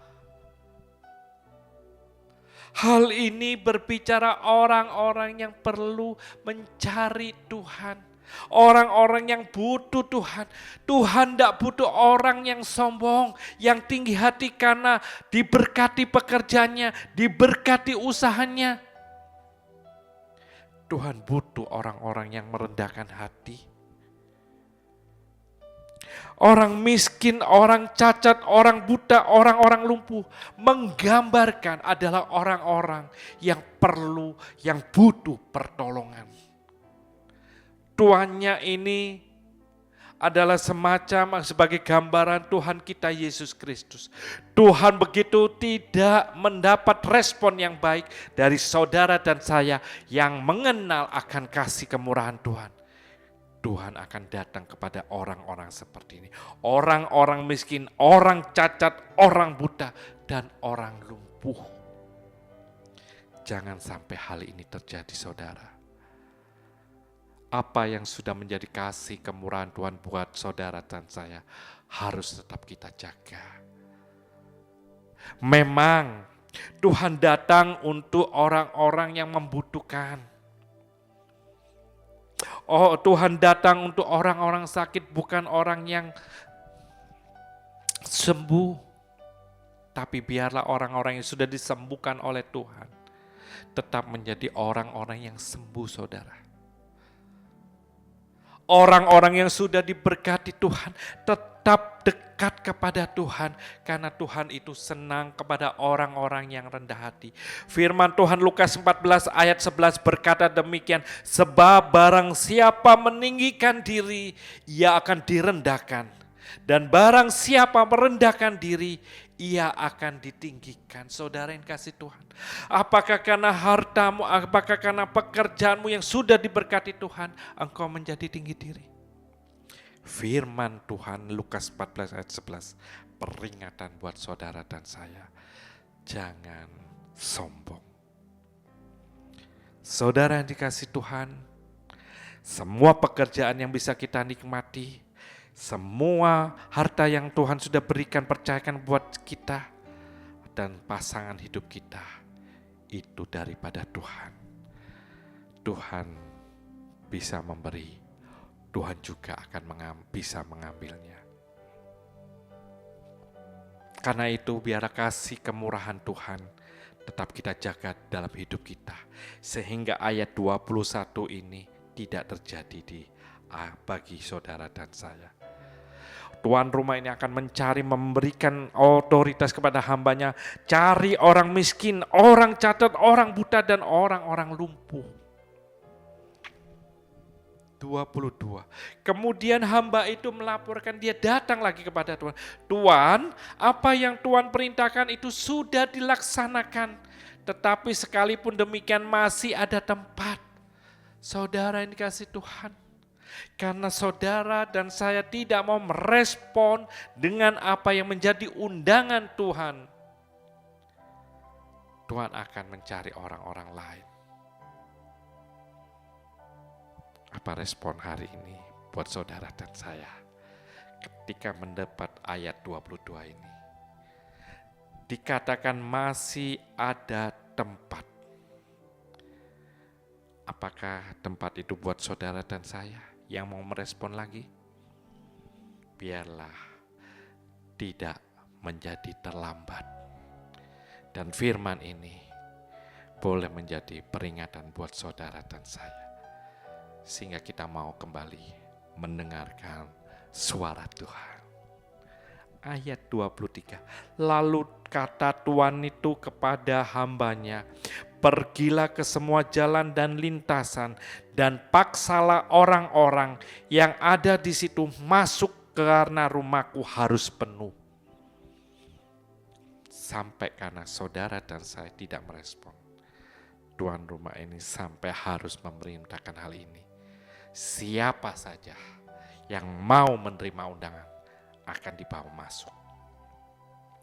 Hal ini berbicara orang-orang yang perlu mencari Tuhan. Orang-orang yang butuh Tuhan. Tuhan tidak butuh orang yang sombong, yang tinggi hati karena diberkati pekerjaannya, diberkati usahanya. Tuhan butuh orang-orang yang merendahkan hati. Orang miskin, orang cacat, orang buta, orang-orang lumpuh menggambarkan adalah orang-orang yang perlu, yang butuh pertolongan. Tuannya ini adalah semacam sebagai gambaran Tuhan kita Yesus Kristus. Tuhan begitu tidak mendapat respon yang baik dari saudara dan saya yang mengenal akan kasih kemurahan Tuhan. Tuhan akan datang kepada orang-orang seperti ini. Orang-orang miskin, orang cacat, orang buta, dan orang lumpuh. Jangan sampai hal ini terjadi, saudara. Apa yang sudah menjadi kasih kemurahan Tuhan buat saudara dan saya harus tetap kita jaga. Memang Tuhan datang untuk orang-orang yang membutuhkan. Oh, Tuhan datang untuk orang-orang sakit, bukan orang yang sembuh. Tapi biarlah orang-orang yang sudah disembuhkan oleh Tuhan tetap menjadi orang-orang yang sembuh, saudara. Orang-orang yang sudah diberkati Tuhan tetap dekat kepada Tuhan karena Tuhan itu senang kepada orang-orang yang rendah hati. Firman Tuhan Lukas 14 ayat 11 berkata demikian, sebab barang siapa meninggikan diri, ia akan direndahkan. Dan barang siapa merendahkan diri, ia akan ditinggikan. Saudara yang kasih Tuhan, apakah karena hartamu, apakah karena pekerjaanmu yang sudah diberkati Tuhan, engkau menjadi tinggi diri? Firman Tuhan Lukas 14 ayat 11, peringatan buat saudara dan saya, jangan sombong. Saudara yang dikasih Tuhan, semua pekerjaan yang bisa kita nikmati, semua harta yang Tuhan sudah berikan, percayakan buat kita dan pasangan hidup kita, itu daripada Tuhan. Tuhan bisa memberi, Tuhan juga akan bisa mengambilnya. Karena itu biar kasih kemurahan Tuhan tetap kita jaga dalam hidup kita. Sehingga ayat 21 ini tidak terjadi bagi saudara dan saya. Tuan rumah ini akan mencari, memberikan otoritas kepada hambanya. Cari orang miskin, orang cacat, orang buta, dan orang-orang lumpuh. 22. Kemudian hamba itu melaporkan, dia datang lagi kepada Tuhan. Tuan, apa yang Tuhan perintahkan itu sudah dilaksanakan. Tetapi sekalipun demikian masih ada tempat. Saudara yang dikasih Tuhan, karena saudara dan saya tidak mau merespon dengan apa yang menjadi undangan Tuhan, Tuhan akan mencari orang-orang lain. Apa respon hari ini buat saudara dan saya ketika mendapat ayat 22 ini? Dikatakan masih ada tempat. Apakah tempat itu buat saudara dan saya yang mau merespon lagi? Biarlah tidak menjadi terlambat. Dan firman ini boleh menjadi peringatan buat saudara dan saya. Sehingga kita mau kembali mendengarkan suara Tuhan. Ayat 23. Lalu kata Tuhan itu kepada hambanya, pergilah ke semua jalan dan lintasan dan paksalah orang-orang yang ada di situ masuk karena rumahku harus penuh. Sampai karena saudara dan saya tidak merespon, tuan rumah ini sampai harus memerintahkan hal ini. Siapa saja yang mau menerima undangan akan dibawa masuk.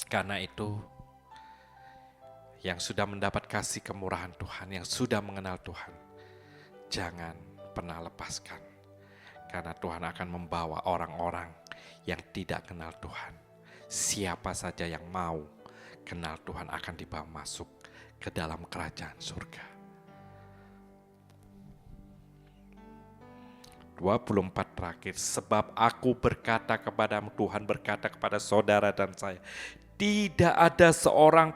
Karena itu, yang sudah mendapat kasih kemurahan Tuhan, yang sudah mengenal Tuhan, jangan pernah lepaskan. Karena Tuhan akan membawa orang-orang yang tidak kenal Tuhan. Siapa saja yang mau kenal Tuhan akan dibawa masuk ke dalam kerajaan surga. 24 terakhir, sebab aku berkata kepadamu, Tuhan berkata kepada saudara dan saya, tidak ada seorang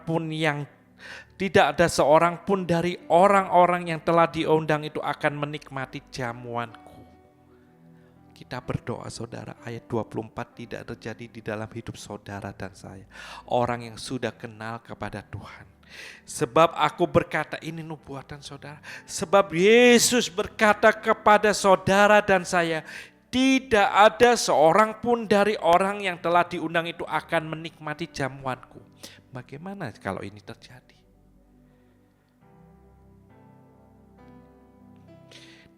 pun dari orang-orang yang telah diundang itu akan menikmati jamuanku. Kita berdoa saudara, ayat 24 tidak terjadi di dalam hidup saudara dan saya. Orang yang sudah kenal kepada Tuhan. Sebab aku berkata, ini nubuatan saudara. Sebab Yesus berkata kepada saudara dan saya, tidak ada seorang pun dari orang yang telah diundang itu akan menikmati jamuanku. Bagaimana kalau ini terjadi?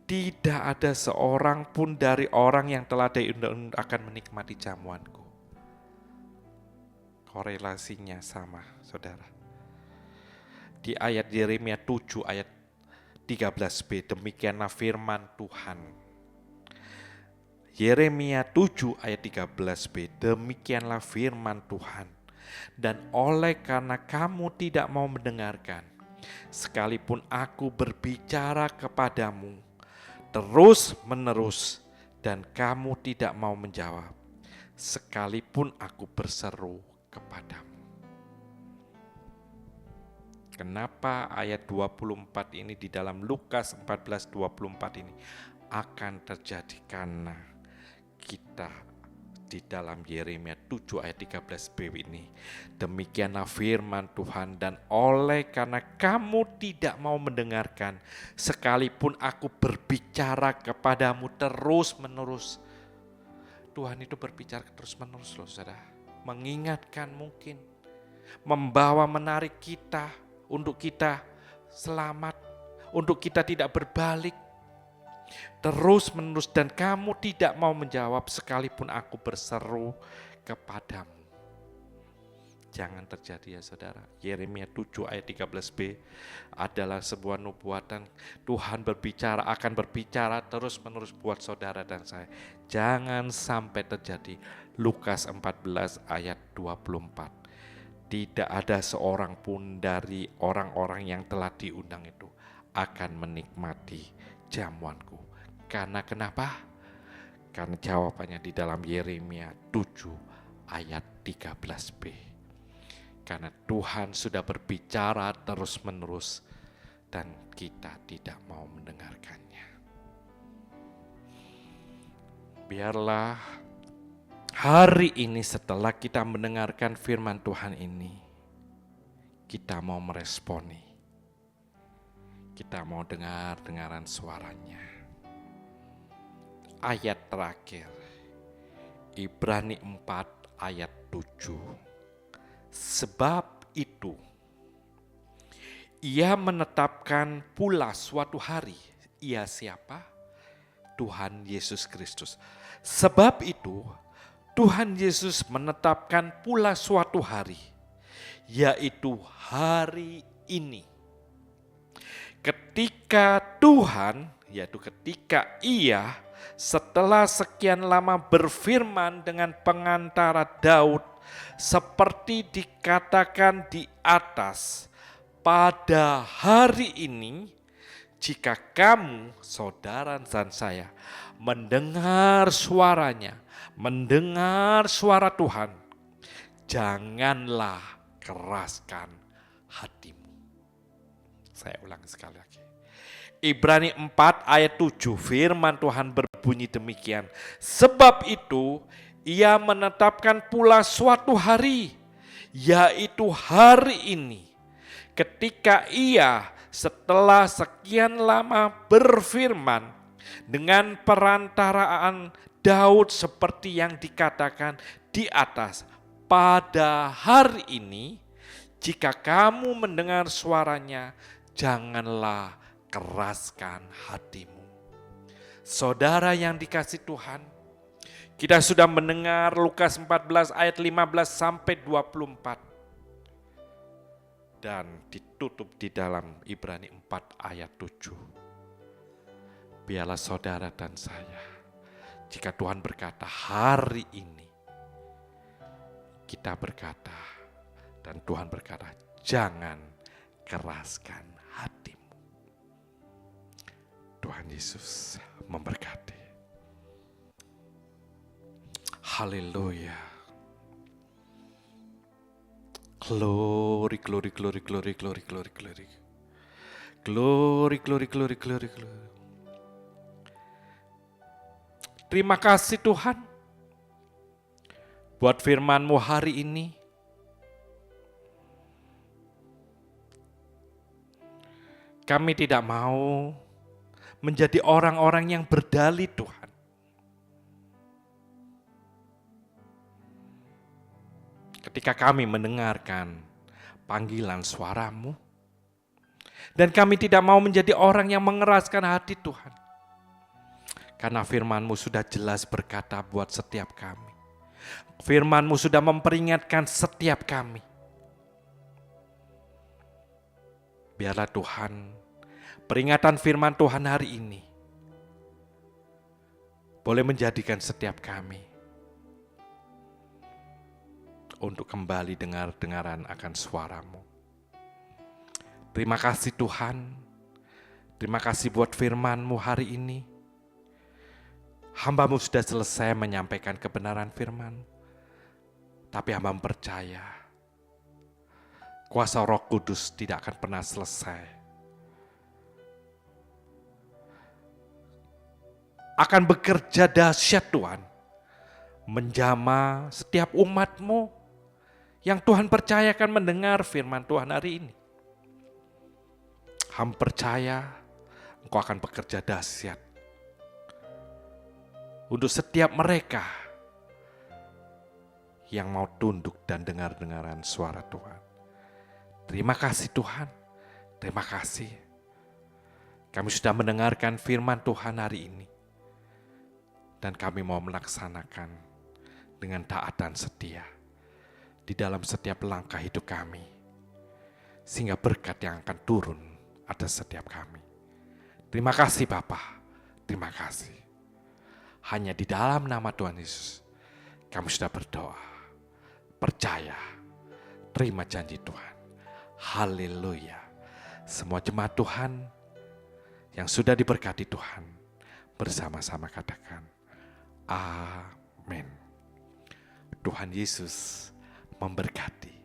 Tidak ada seorang pun dari orang yang telah diundang akan menikmati jamuanku. Korelasinya sama, saudara. Di ayat Yeremia 7 ayat 13b, demikianlah firman Tuhan. Yeremia 7 ayat 13b, demikianlah firman Tuhan. Dan oleh karena kamu tidak mau mendengarkan, sekalipun aku berbicara kepadamu terus menerus dan kamu tidak mau menjawab, sekalipun aku berseru kepadamu. Kenapa ayat 24 ini di dalam Lukas 14:24 ini akan terjadi? Karena kita di dalam Yeremia 7 ayat 13b ini, demikianlah firman Tuhan, dan oleh karena kamu tidak mau mendengarkan, sekalipun aku berbicara kepadamu terus menerus. Tuhan itu berbicara terus menerus loh saudara, mengingatkan mungkin, membawa menarik kita untuk kita selamat, untuk kita tidak berbalik, terus menerus, dan kamu tidak mau menjawab sekalipun aku berseru kepadamu. Jangan terjadi ya saudara. Yeremia 7 ayat 13b adalah sebuah nubuatan. Tuhan akan berbicara terus menerus buat saudara dan saya. Jangan sampai terjadi. Lukas 14 ayat 24. Tidak ada seorang pun dari orang-orang yang telah diundang itu akan menikmati jamuanku. Karena kenapa? Karena jawabannya di dalam Yeremia 7 ayat 13b. Karena Tuhan sudah berbicara terus-menerus dan kita tidak mau mendengarkannya. Biarlah hari ini setelah kita mendengarkan firman Tuhan ini, kita mau meresponi. Kita mau dengaran suaranya. Ayat terakhir, Ibrani 4 ayat 7. Sebab itu, Ia menetapkan pula suatu hari. Ia siapa? Tuhan Yesus Kristus. Sebab itu, Tuhan Yesus menetapkan pula suatu hari, yaitu hari ini. Ketika Tuhan, yaitu ketika Ia setelah sekian lama berfirman dengan pengantara Daud, seperti dikatakan di atas, pada hari ini jika kamu, saudara dan saya, mendengar suaranya, mendengar suara Tuhan, janganlah keraskan hatimu. Saya ulang sekali lagi. Ibrani 4 ayat 7, firman Tuhan berbunyi demikian. Sebab itu ia menetapkan pula suatu hari, yaitu hari ini, ketika ia setelah sekian lama berfirman dengan perantaraan Daud seperti yang dikatakan di atas. Pada hari ini, jika kamu mendengar suaranya, janganlah keraskan hatimu. Saudara yang dikasih Tuhan, kita sudah mendengar Lukas 14 ayat 15 sampai 24. Dan ditutup di dalam Ibrani 4 ayat 7. Biarlah saudara dan saya, jika Tuhan berkata hari ini, kita berkata, dan Tuhan berkata, jangan keraskan hatimu. Tuhan Yesus memberkati. Haleluya. Glory, glory, glory, glory, glory, glory, glory. Glory, glory, glory, glory, glory. Terima kasih Tuhan buat firman-Mu hari ini. Kami tidak mau menjadi orang-orang yang berdalih Tuhan. Ketika kami mendengarkan panggilan suara-Mu, dan kami tidak mau menjadi orang yang mengeraskan hati Tuhan. Karena firman-Mu sudah jelas berkata buat setiap kami. Firman-Mu sudah memperingatkan setiap kami. Biarlah Tuhan, peringatan firman Tuhan hari ini boleh menjadikan setiap kami untuk kembali dengar-dengaran akan suara-Mu. Terima kasih Tuhan, terima kasih buat firman-Mu hari ini. Hamba-Mu sudah selesai menyampaikan kebenaran firman, tapi hamba percaya kuasa Roh Kudus tidak akan pernah selesai. Akan bekerja dahsyat Tuhan, menjamah setiap umat-Mu yang Tuhan percayakan mendengar firman Tuhan hari ini. Hamba percaya Engkau akan bekerja dahsyat untuk setiap mereka yang mau tunduk dan dengar-dengaran suara Tuhan. Terima kasih Tuhan, terima kasih. Kami sudah mendengarkan firman Tuhan hari ini. Dan kami mau melaksanakan dengan taat dan setia di dalam setiap langkah hidup kami. Sehingga berkat yang akan turun atas setiap kami. Terima kasih Bapa, terima kasih. Hanya di dalam nama Tuhan Yesus kami sudah berdoa, percaya, terima janji Tuhan. Haleluya. Semua jemaat Tuhan yang sudah diberkati Tuhan bersama-sama katakan amin. Tuhan Yesus memberkati.